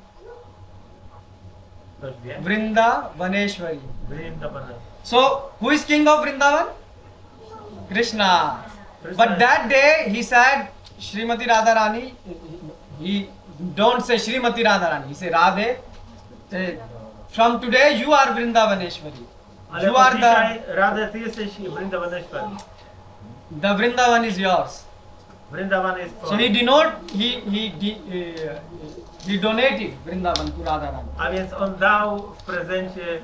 S2: Ktoś wie?
S1: Vrindavaneshwari.
S2: Vrindavan.
S1: So, who is king of Vrindavan? Krishna. But that day he said, Srimati Radharani, he don't say Srimati Radharani, he say Radhe. From today you are Vrindavaneshwari.
S2: Ale
S1: You
S2: od
S1: are
S2: dzisiaj, Radhe, ty jesteś Vrindavaneshwari.
S1: the Vrindavan is yours.
S2: Vrindavan jest
S1: So he he donated Vrindavan to Radharani.
S2: A więc on dał w prezencie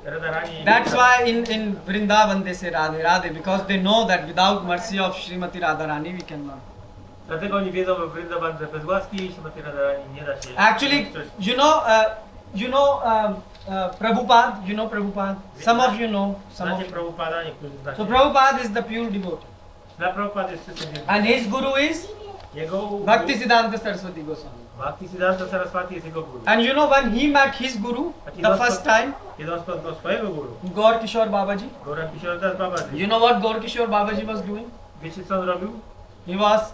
S2: Radharani.
S1: That's why in Vrindavan they say Radhe Radhe, because they know that without mercy of Srimati Radharani we cannot.
S2: Dlatego oni wiedzą we Vrindavan, że bez łaski Srimati Radharani nie da się.
S1: Actually, you know Prabhupada. You know Prabhupada. Some of you know. Some of
S2: Znacie Prabhupada, niektórzy znacie.
S1: So Prabhupada is the pure devotee,
S2: Dla Prabhupada jest czystym wiernym.
S1: and his guru is
S2: Jego
S1: Bhaktisiddhanta Saraswati Goswami.
S2: Bhaktisiddhanta Saraswati jest jego guru.
S1: And you know when he met his guru the first time,
S2: Kiedy on spotkał swojego guru,
S1: Gaur Kishore Babaji.
S2: Gaura Kishore Das Babaji.
S1: You know what Gaur Kishore Babaji was doing?
S2: Wiecie co on robił?
S1: He was,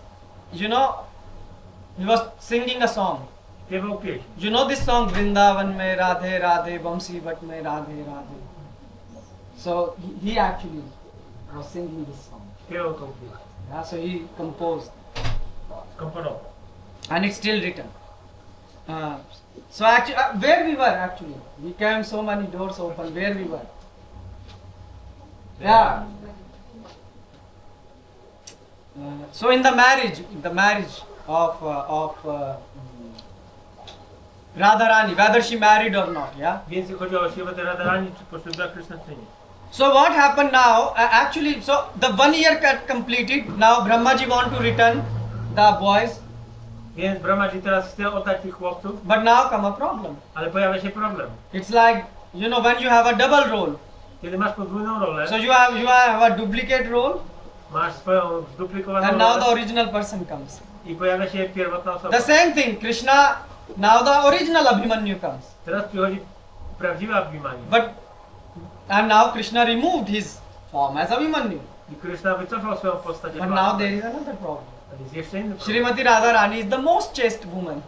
S1: he was singing a song.
S2: Śpiewał pieśń.
S1: You know this song, Vrindavan mein Radhe Radhe, Bamsi Bhat mein Radhe Radhe. So he actually was singing this song.
S2: Śpiewał tą pieśń.
S1: Yeah, so he composed,
S2: Skomponował.
S1: and it's still written. So actually, where we were actually, we came so many doors open. Where we were? Yeah. So in the marriage of Radharani, whether she married or not, yeah.
S2: Więc chodziło o ślubę Radharani, czy poślubiła Krishna czy nie.
S1: So what happened now? Actually, so the 1 year got completed. Now Brahmaji want to return the boys,
S2: Więc Brahmaji teraz chce oddać tych chłopców,
S1: but now come a problem.
S2: ale pojawia się problem.
S1: It's like, you know, when you have a double role.
S2: Kiedy masz podwójną rolę,
S1: So you have a duplicate role,
S2: masz swoją zduplikowaną
S1: and now the
S2: rolę
S1: original person comes.
S2: i pojawia się pierwotna osoba.
S1: The same thing, Krishna, now the original Abhimanyu comes.
S2: Teraz przychodzi prawdziwa Abhimanyu.
S1: And now Krishna removed his form as Abhimanyu.
S2: I Krishna wycofał swoją postać.
S1: But now there is another problem.
S2: Ale jest jeszcze inny problem.
S1: Srimati Radharani is the most chaste woman.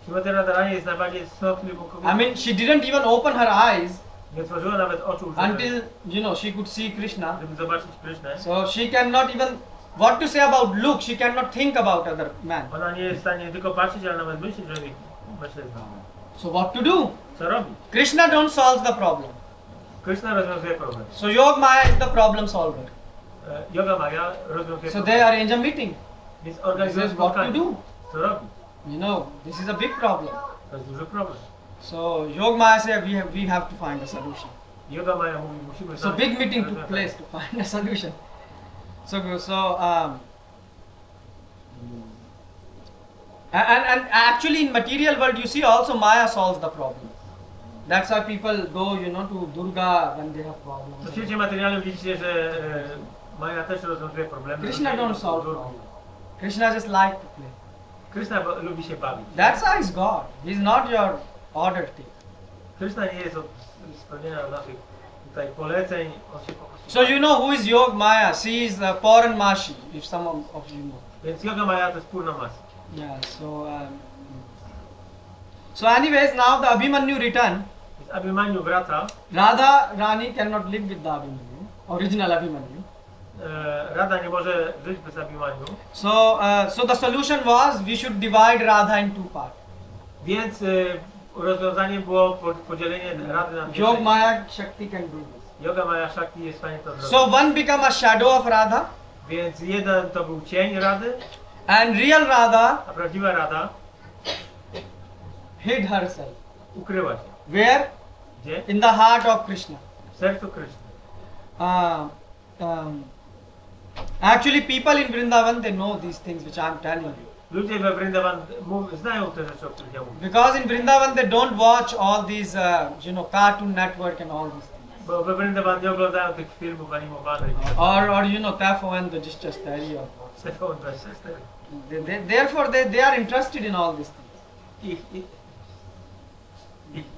S2: Srimati Radharani jest najbardziej cnotliwą kobietą.
S1: I mean, she didn't even open her eyes
S2: Nie otworzyła nawet oczu, żeby,
S1: until, you know, she could see Krishna.
S2: żeby zobaczyć Krishnę.
S1: So she cannot even, what to say about look, she cannot think about other man.
S2: Ona nie jest w stanie tylko patrzeć, ale nawet myśleć o innych mężczyznach.
S1: So what to do?
S2: Co robi?
S1: Krishna don't solve the problem.
S2: Krishna rozwiązuje problem.
S1: So Yog Maya is the problem solver.
S2: Yoga Maya rozwiązuje
S1: So
S2: problem.
S1: they arrange a meeting.
S2: Więc
S1: This
S2: organizuje
S1: is what to
S2: spotkanie.
S1: do.
S2: Co robi?
S1: You know, this is a big problem.
S2: To jest duży problem.
S1: So Yog Maya said we have to find a solution.
S2: Yoga Maya mówi, musimy
S1: So
S2: znaleźć
S1: big meeting took
S2: rozwiązanie.
S1: place to find a solution. And actually in material world you see also Maya solves the problem. That's why people go, you know, to Durga when they have problems.
S2: W świecie materialnym widzicie, że Maja też rozwiązuje problemy.
S1: Krishna don't solve problems. Krishna just like to play.
S2: Krishna lubi się bawić.
S1: That's why he's God. He's not your order taker.
S2: Krishna nie jest od spełnienia naszych tutaj poleceń. On się po prostu
S1: So you know who is Yog Maya? She is Pauran Mashi, if some of you know.
S2: Więc Yoga Maya to jest purna masa.
S1: Yeah, so anyways, now the Abhimanyu return.
S2: Więc Abhimanyu wraca.
S1: Radha Rani cannot live with the Abhimanyu, original Abhimanyu.
S2: Radha nie może żyć bez Abhimanyu.
S1: So the solution was we should divide Radha in two parts.
S2: Więc rozwiązaniem było podzielenie Rady na dwie
S1: Yog
S2: części.
S1: Maya Shakti can do this.
S2: Yoga Maya Shakti jest w stanie to zrobić.
S1: So one become a shadow of Radha,
S2: Więc jeden to był cień Rady,
S1: and real Radha
S2: a prawdziwa Rada
S1: hid herself.
S2: ukryła się.
S1: Where?
S2: Gdzie?
S1: In the heart of Krishna.
S2: W sercu Kryszny.
S1: Actually, people in Vrindavan, they know these things which I am telling you.
S2: Ludzie we Vrindavan znają te rzeczy, o których ja mówię.
S1: Because in Vrindavan, they don't watch all these, you know, Cartoon Network and all these things.
S2: Bo we Vrindavan nie oglądają tych filmów animowanych.
S1: or you know Tafo and the just study or
S2: Stefan 24.
S1: therefore they are interested in all these things.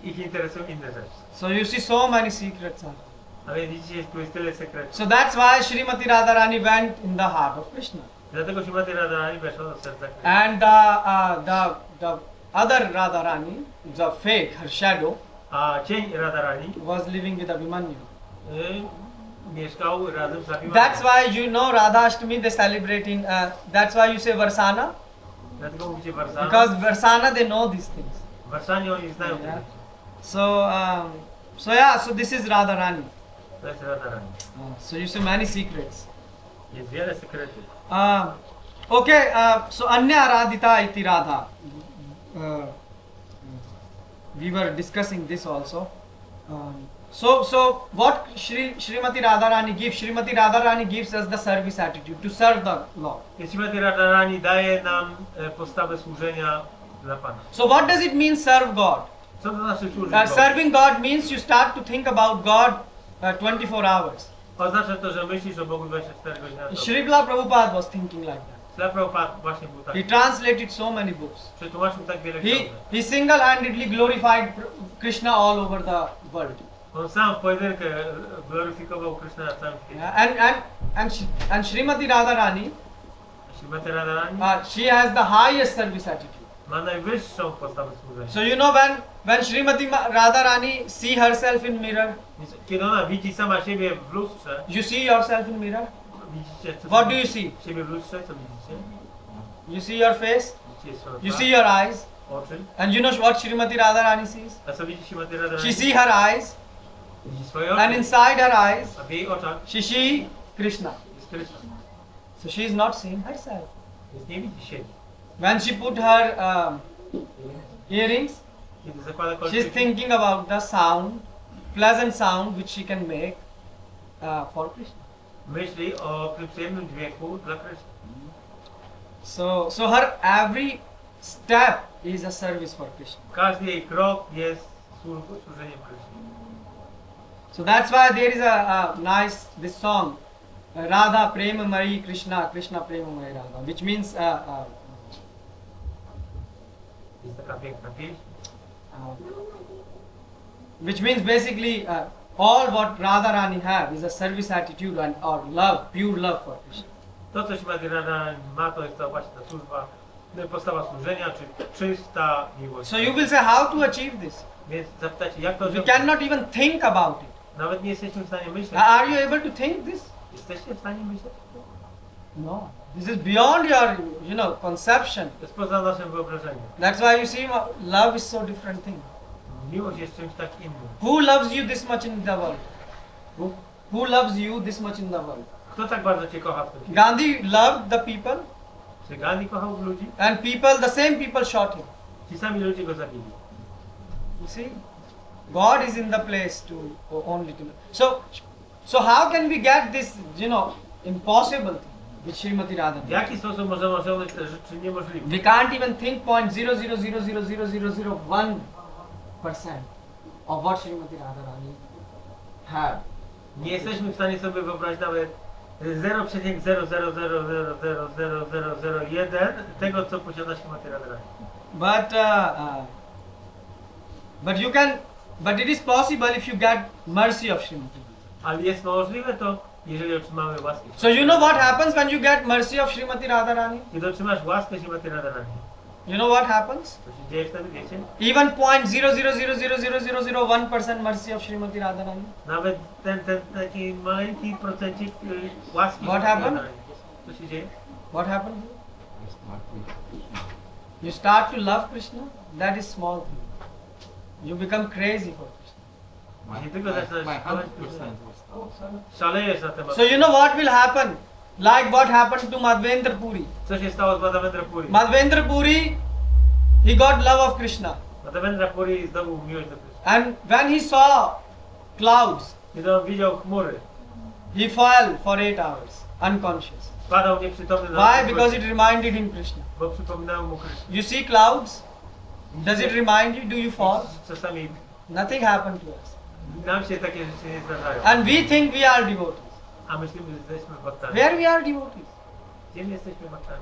S2: Ich interesują inne rzeczy.
S1: So you see so many secrets are.
S2: A więc widzicie, tu jest tyle sekretów.
S1: So that's why Srimati Radharani went in the heart of Krishna.
S2: Dlatego Śrimati Radharani weszła do serca Krishna.
S1: And the other Radharani, the fake, her shadow,
S2: A cień Radharani
S1: was living with Abhimanyu.
S2: Mieszkał razem z Abhimanyu.
S1: That's why you know Radhaasthami they celebrate in, that's why you say Varsana,
S2: Dlatego mówicie Varsana.
S1: because Varsana they know these things.
S2: W Warszawie oni znają te
S1: Yeah.
S2: rzeczy.
S1: So this is Radharani.
S2: To jest Radharani.
S1: So you see many secrets.
S2: Jest wiele sekretów.
S1: Okay, so Anya Aradhita iti Radha. We were discussing this also. So what Srimati Radharani gives? Srimati Radharani gives us the service attitude to serve the Lord.
S2: Więc Śrimati Radharani daje nam postawę służenia dla Pana.
S1: So what does it mean serve God?
S2: Co to znaczy służyć Bogu?
S1: Serving God means you start to think about God 24 hours.
S2: Oznacza to, że myślisz o Bogu 24 godziny na dobę.
S1: Srila Prabhupada was thinking like that.
S2: Śrila Prabhupada właśnie był tak.
S1: He translated so many books.
S2: Przetłumaczył tak wiele książek.
S1: He single-handedly glorified Krishna all over the world.
S2: On sam w pojedynkę gloryfikował Krishna na całym świecie.
S1: Yeah, and Srimati Radharani,
S2: Śrimati Radharani
S1: she has the highest service attitude.
S2: ma najwyższą postawę służenia.
S1: So you know when Srimati Radharani see herself in mirror,
S2: Więc kiedy ona widzi sama siebie w lustrze,
S1: you see yourself in mirror.
S2: widzicie co
S1: What do you see?
S2: siebie w lustrze, co widzicie?
S1: You see your face,
S2: Widzicie swoją
S1: you
S2: twarz,
S1: see your eyes,
S2: oczy.
S1: and you know what Srimati Radharani sees?
S2: A co widzi Śrimati
S1: She
S2: Radharani?
S1: see her eyes,
S2: Widzi swoje
S1: and
S2: oczy.
S1: inside her eyes,
S2: A w jej oczach
S1: she see Krishna.
S2: jest Krishna.
S1: So she is not seeing herself.
S2: Więc nie widzi siebie.
S1: When she put her earrings,
S2: Kiedy zakłada
S1: she's
S2: kolczyki,
S1: thinking about the sound, pleasant sound which she can make for Krishna.
S2: myśli o tym przyjemnym dźwięku dla Krishna.
S1: So her every step is a service for Krishna.
S2: Każdy jej krok jest służeniem Krishna.
S1: So that's why there is a nice this song, Radha Prema Mari Krishna, Krishna Prema Mari Radha, which means
S2: Jest taka piękna pieśń.
S1: which means basically all what Radharani have is a service attitude and or love, pure love for Krishna.
S2: To, co Śrimati Radharani ma, to jest ta właśnie ta służba, postawa służenia, czy czysta miłość.
S1: So you will say how to achieve this?
S2: Więc zapytacie, jak to
S1: We
S2: zrobić?
S1: cannot even think about it.
S2: Nawet nie jesteśmy w stanie myśleć.
S1: Are you able to think this?
S2: Jesteście w stanie myśleć?
S1: No. This is beyond your, conception.
S2: To jest poza naszym wyobrażeniem.
S1: That's why you see love is so different thing.
S2: Miłość jest czymś tak innym.
S1: Who loves you this much in the world?
S2: Bóg,
S1: Who loves you this much in the world?
S2: kto tak bardzo Cię kocha w tym świecie?
S1: Gandhi loved the people,
S2: Czy Gandhi kochał ludzi?
S1: and the same people shot him.
S2: Ci sami ludzie go zabili.
S1: You see, God is in the place to only to. So how can we get this, impossible thing with Srimati
S2: W
S1: Radharani?
S2: jaki sposób możemy osiągnąć te rzeczy niemożliwe?
S1: We can't even think 0.0000001% of what Srimati Radharani have.
S2: Nie jesteśmy w stanie sobie wyobrazić nawet 0,000000001 tego, co posiada Śrimati Radharani.
S1: But it is possible if you get mercy of Srimati.
S2: Ale jest możliwe to, jeżeli otrzymamy łaskę.
S1: So you know what happens when you get mercy of Srimati Radharani?
S2: Kiedy otrzymasz łaskę Śrimati Radharani,
S1: You know what happens?
S2: co się dzieje wtedy, wiecie?
S1: Even 0.0000001% mercy of Srimati Radharani.
S2: Nawet ten taki maleńki procencik łaski
S1: What
S2: Śrimati
S1: happened?
S2: Radharani. Co się dzieje?
S1: What happened? You start to love Krishna. That is small thing. You become crazy for Krishna.
S2: Nie tylko zaczynasz kochać Krishna. Szalejesz na temat.
S1: So you know what will happen? Like what happened to Madhvendra Puri.
S2: Co się stało z Madhavendra Puri?
S1: Madhvendra Puri, he got love of Krishna.
S2: Madhavendra Puri zdobył miłość do Krishna.
S1: And when he saw clouds,
S2: Kiedy on widział chmury,
S1: he fell for 8 hours, unconscious.
S2: padał nieprzytomny na
S1: Why?
S2: ziemię,
S1: Because it reminded him Krishna.
S2: bo przypominało mu Krishna.
S1: You see clouds? Does it remind you? Do you fall?
S2: Czasami
S1: Nothing happened to us.
S2: Nam się takie rzeczy nie zdarzają.
S1: And we think we are devotees.
S2: A myślimy, że jesteśmy bhaktami.
S1: Where we are devotees?
S2: Gdzie my jesteśmy bhaktami?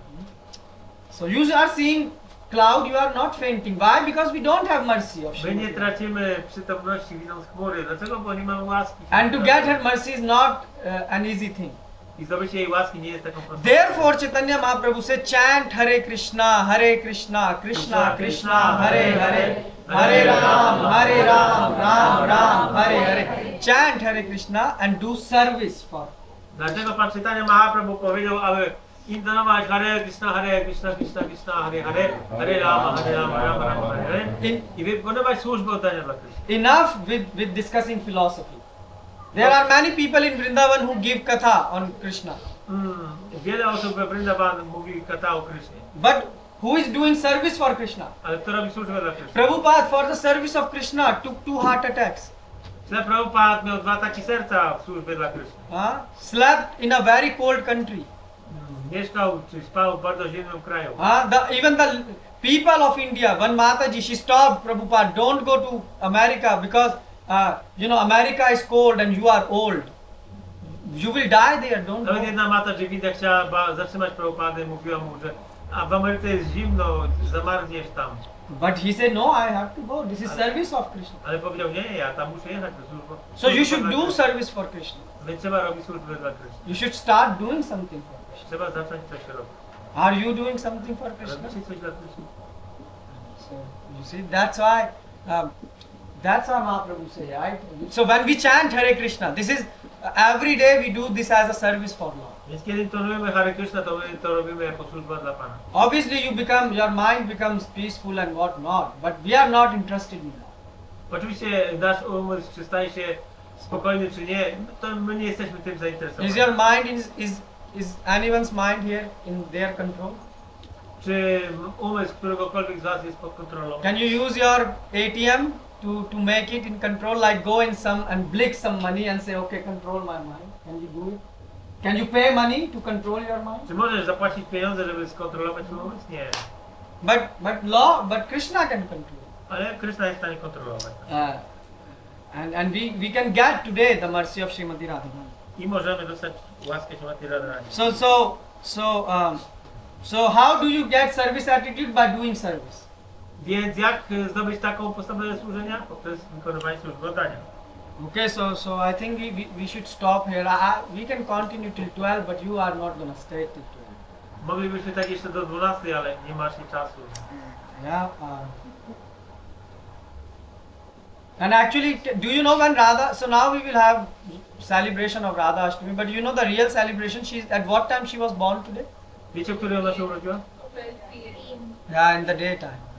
S1: So you are seeing cloud, you are not fainting. Why? Because we don't have mercy of
S2: My nie
S1: Shrimati.
S2: tracimy przytomności widząc chmury. Dlaczego? Bo nie mamy łaski.
S1: And to get her mercy is not an easy thing.
S2: I zdobycie jej łaski nie jest taką prostą.
S1: Therefore, Chaitanya Mahaprabhu said, chant Hare Krishna, Krishna Krishna, Hare Hare, Hare Ram, Ram Ram, Hare Hare. Chant Hare Krishna and do service for.
S2: Dlatego Pan Chaitanya Mahaprabhu powiedział, aby intonować Hare Krishna, Krishna Krishna, Hare Hare, Hare Rama, Ram Ram, Hare Hare. I wykonywać służbę oddania dla Krishna.
S1: Enough with discussing philosophy. There are many people in Vrindavan who give katha on Krishna.
S2: Wiele osób we Vrindavan mówi kata o Krishnie.
S1: But who is doing service for Krishna?
S2: Ale kto robi służbę dla Krishna?
S1: Prabhupada for the service of Krishna took 2 heart attacks.
S2: Śla Prabhupada miał 2 ataki serca w służbie dla Krishna.
S1: Slept in a very cold country.
S2: Mieszkał czy spał w bardzo zimnym kraju.
S1: Even the people of India, one Mataji, she stopped Prabhupada, don't go to America because America is cold and you are old. You will die there, don't
S2: Nawet
S1: go.
S2: jedna mata Dżywida chciała zatrzymać Prabhupadę, mówiła mu, że w Ameryce jest zimno, zamarniesz tam.
S1: But he said, no, I have to go. This is service of Krishna.
S2: Ale powiedział, nie, ja tam muszę jechać do służby.
S1: So you should do service for Krishna.
S2: Więc trzeba robić służbę dla Krishna.
S1: You should start doing something for Krishna.
S2: Trzeba zacząć coś robić.
S1: Are you doing something for Krishna?
S2: Robicie coś dla Krishna.
S1: So you see, that's why Mahaprabhu say, right? So when we chant Hare Krishna, this is every day we do this as a service for Lord.
S2: Więc kiedy intonujemy Hare Krishna, to my to robimy jako służba dla Pana.
S1: Obviously, your mind becomes peaceful and what not, but we are not interested in that.
S2: Oczywiście nasz umysł, czy staje się spokojny, czy nie, to my nie jesteśmy tym zainteresowani.
S1: Is your mind is anyone's mind here in their control?
S2: Czy umysł któregokolwiek z Was jest pod kontrolą?
S1: Can you use your ATM to make it in control, like go in some and blick some money and say, okay, control my mind? Can you do it? Can you pay money to control your mind?
S2: Czy możesz zapłacić pieniądze, żeby skontrolować swój umysł? Nie.
S1: But Krishna can control.
S2: Ale Krishna jest w stanie kontrolować.
S1: And we can get today the mercy of Srimati Radhaasthami.
S2: I możemy dostać łaskę Śrimati Radharani.
S1: So how do you get service attitude? By doing service.
S2: Więc jak zdobyć taką postawę służenia? Poprzez wykonywanie służby oddania.
S1: Okay, so I think we should stop here. We can continue till 12, but you are not gonna stay till 12.
S2: Moglibyśmy tak jeszcze do 12, ale nie masz czasu.
S1: Yeah. And actually, do you know when Radha? So now we will have celebration of Radhaasthami. But you know the real celebration. At what time she was born today?
S2: Wiecie, o której ona się urodziła?
S1: Yeah, in the daytime.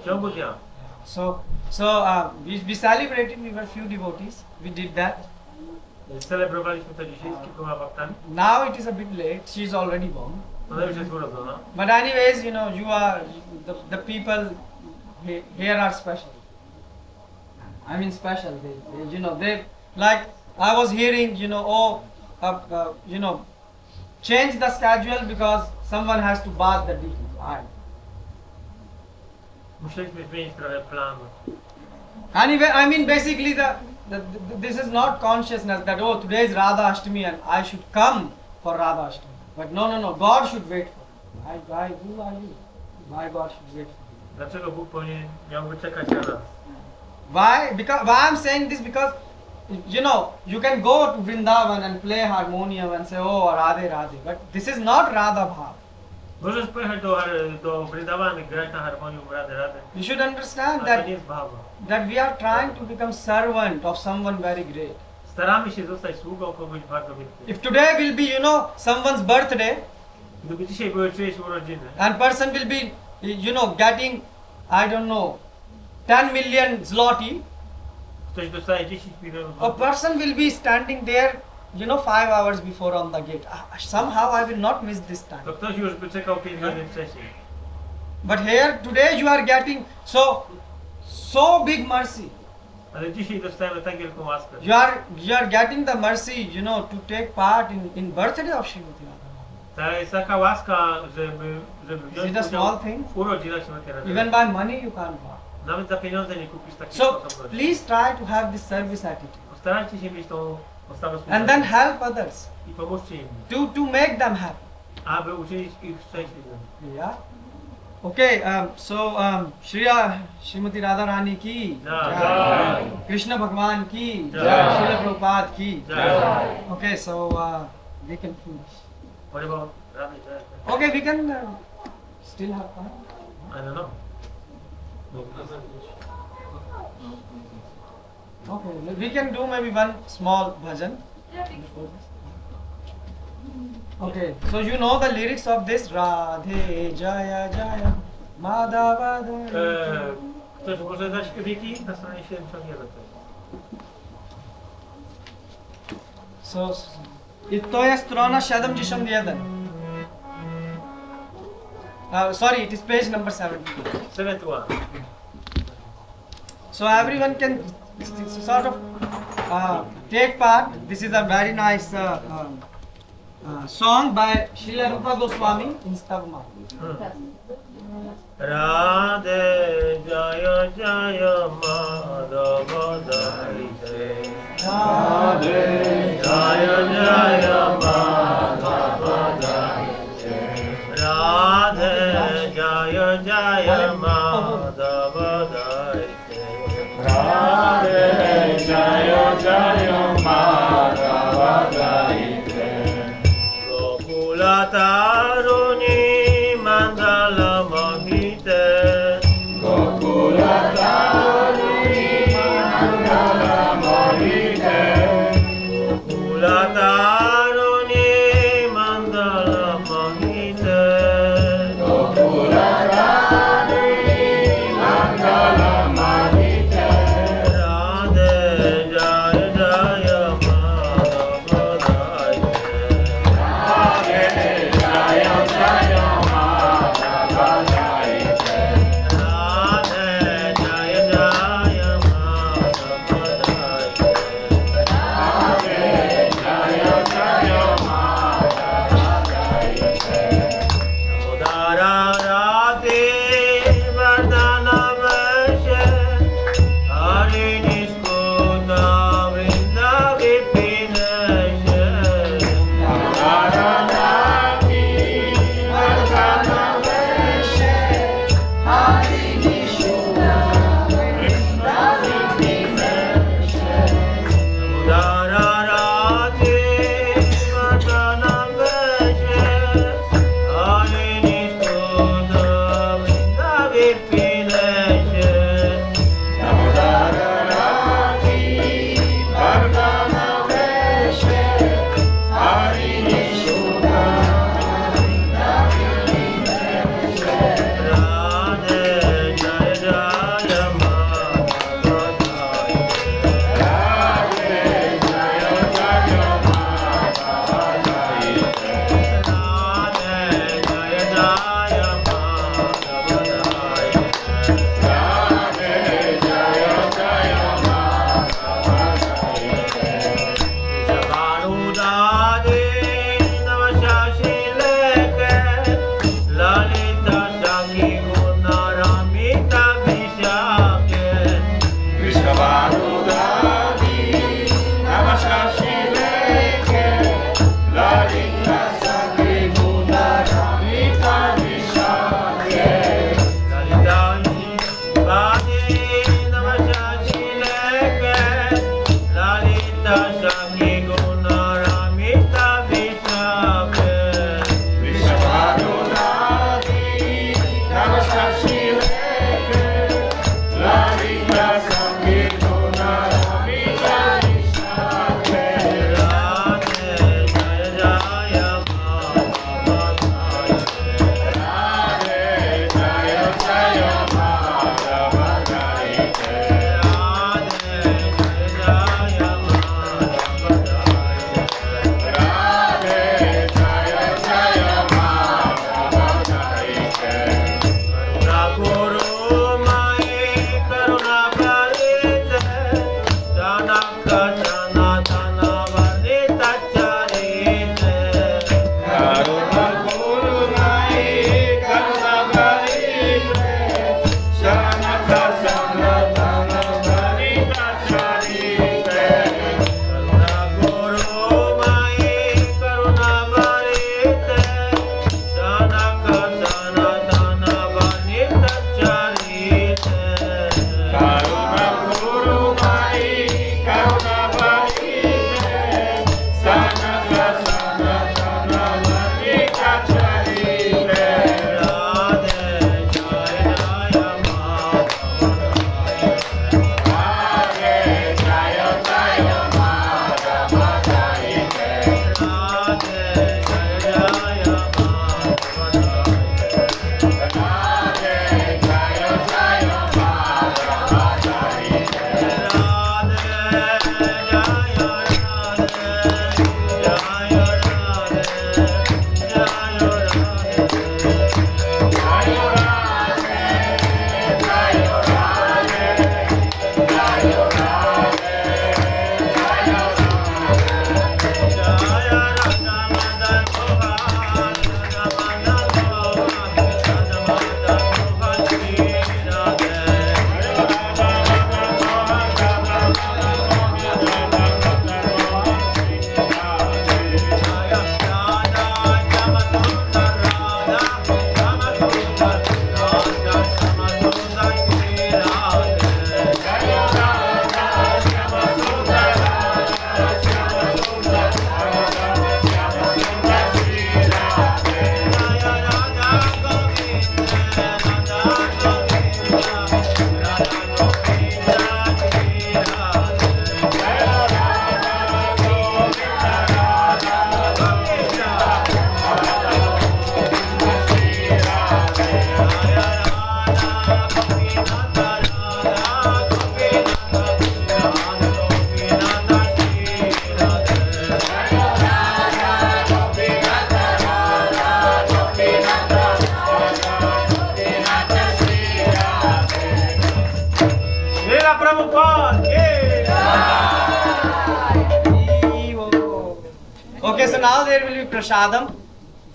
S2: W ciągu dnia.
S1: So we celebrated. We were few devotees. We did that.
S2: Celebrowaliśmy to dzisiaj z kilkoma bhaktami.
S1: Now it is a bit late. She is already born.
S2: Ona już jest urodzona.
S1: But anyways, you are the people here are special. I mean special. They like I was hearing, change the schedule because someone has to bath the deity.
S2: Musieliśmy zmienić trochę plan.
S1: Anyway, I mean basically this is not consciousness that today is Radhaasthami and I should come for Radhaasthami. But no, God should wait for me. Who are you? Why God should wait for me?
S2: Dlaczego Bóg miałby czekać na nas?
S1: Why? Why I'm saying this? Because you can go to Vrindavan and play harmonium and say, oh, Radhe Radhe. But this is not Radha Bhav.
S2: Możesz pojechać do Vrindavana i grać na harmonium Radhe Radhe.
S1: You should understand
S2: Ale to nie jest bhava.
S1: that we are trying to become servant of someone very great.
S2: Staramy się zostać sługą kogoś bardzo wielkiego.
S1: If today will be, someone's birthday,
S2: Gdyby dzisiaj były czyjeś urodziny,
S1: and person will be, getting, I don't know, 10 million zloty,
S2: ktoś dostaje 10 milionów
S1: a
S2: złotych,
S1: person will be standing there, 5 hours before on the gate. Somehow I will not miss this time.
S2: to ktoś już by czekał 5 godzin wcześniej.
S1: But here, today you are getting so big mercy.
S2: Ale dzisiaj dostajemy tak wielką łaskę.
S1: You are getting the mercy, to take part in birthday of Srimati Radha.
S2: To jest taka łaska, żeby
S1: Is
S2: wziąć
S1: it a
S2: udział
S1: small thing?
S2: w urodzinach Śrimati Radharani.
S1: Even by money you can't buy.
S2: Nawet za pieniądze nie kupisz takiej
S1: So
S2: sposobności.
S1: please try to have this service attitude.
S2: Postarajcie się mieć tą postawę
S1: And then
S2: służebną
S1: help others
S2: i pomóżcie im,
S1: to make them happy.
S2: aby uczynić ich szczęśliwymi.
S1: Yeah. Okay, Srimati Radharani ki
S2: Jai.
S1: Krishna Bhagwan ki
S2: Jai.
S1: Srila Prabhupada ki.
S2: Jai.
S1: Okay, so we can finish.
S2: What about Radha?
S1: Okay, we can still have fun.
S2: I don't know.
S1: Okay, we can do maybe one small bhajan. Okay, so you know the lyrics of this Radhe Jaya Jaya Madhava Jaya.
S2: Ktoś może dać śpiewiki na stronie 71.
S1: So, to jest strona 71. Sorry, it is page number 71.
S2: 71.
S1: So everyone can sort of take part. This is a very nice song by Srila Rupa Goswami in Stavma.
S2: Radhe Jaya Jaya Madhava Jaya Radhe Jaya Jaya Madhava Jaya Radhe Jaya Jaya Madhava Jaya Radhe Jaya Jaya Madhava Jaya Gokula Taruni Mandala Mohite Gokula Taruni Mandala Mohite Gokula Taruni Mandala Mohite Gokula Taruni Mandala Mohite Radhe Jaya Jaya Madhava Jaya Radhe Jaya Jaya Madhava Jaya Radhe Jaya Jaya Madhava Jaya Radhe Jaya Jaya Madhava Jaya Udara Radhe Vardhana Vashe Hari Nishkuta Vrinda Vipineshe Udara Radhe Vardhana Vashe Hari Nishkuta Vrinda Vipineshe Udara Radhe Vardhana Vashe Hari Nishkuta Vrinda Vipineshe Udara Radhe Vardhana Vashe Hari Nishkuta Vrinda Vipineshe Radhe Jaya Jaya Madhava Jaya Radhe Jaya Jaya Madhava Jaya Radhe Jaya Jaya Madhava Jaya Radhe Jaya Jaya Madhava Jaya Shavarudade Navashashi Leke Lalita Shaki Guna Ramita Vishake Vishavarudadi Navashashi Leke Lalita Shaki Guna Ramita Vishake Lalita Vadi Navashashi Leke Lalita Shaki Guna Ramita Vishake Vishavarudadi Navashashi Leke Lalita Shaki Guna Ramita Vishake Radhe Jaya Jaya Madhava Jaya Radhe Jaya Jaya Madhava Jaya Radhe Jaya Jaya Madhava
S1: Okay, so now there will be prasadam.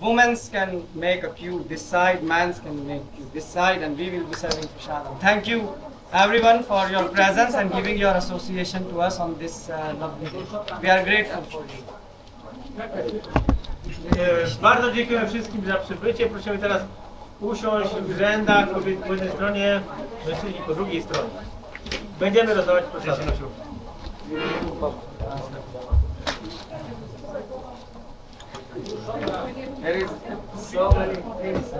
S1: Women's can make a queue this side, men's can make queue this side, and we will be serving prasadam. Thank you everyone for your presence and giving your association to us on this lovely day. We are grateful for you.
S2: Bardzo dziękujemy wszystkim za przybycie. Prosimy teraz usiąść w rzędach po jednej stronie, mężczyźni po drugiej stronie. Będziemy rozdawać prosadem.
S1: There is so many things.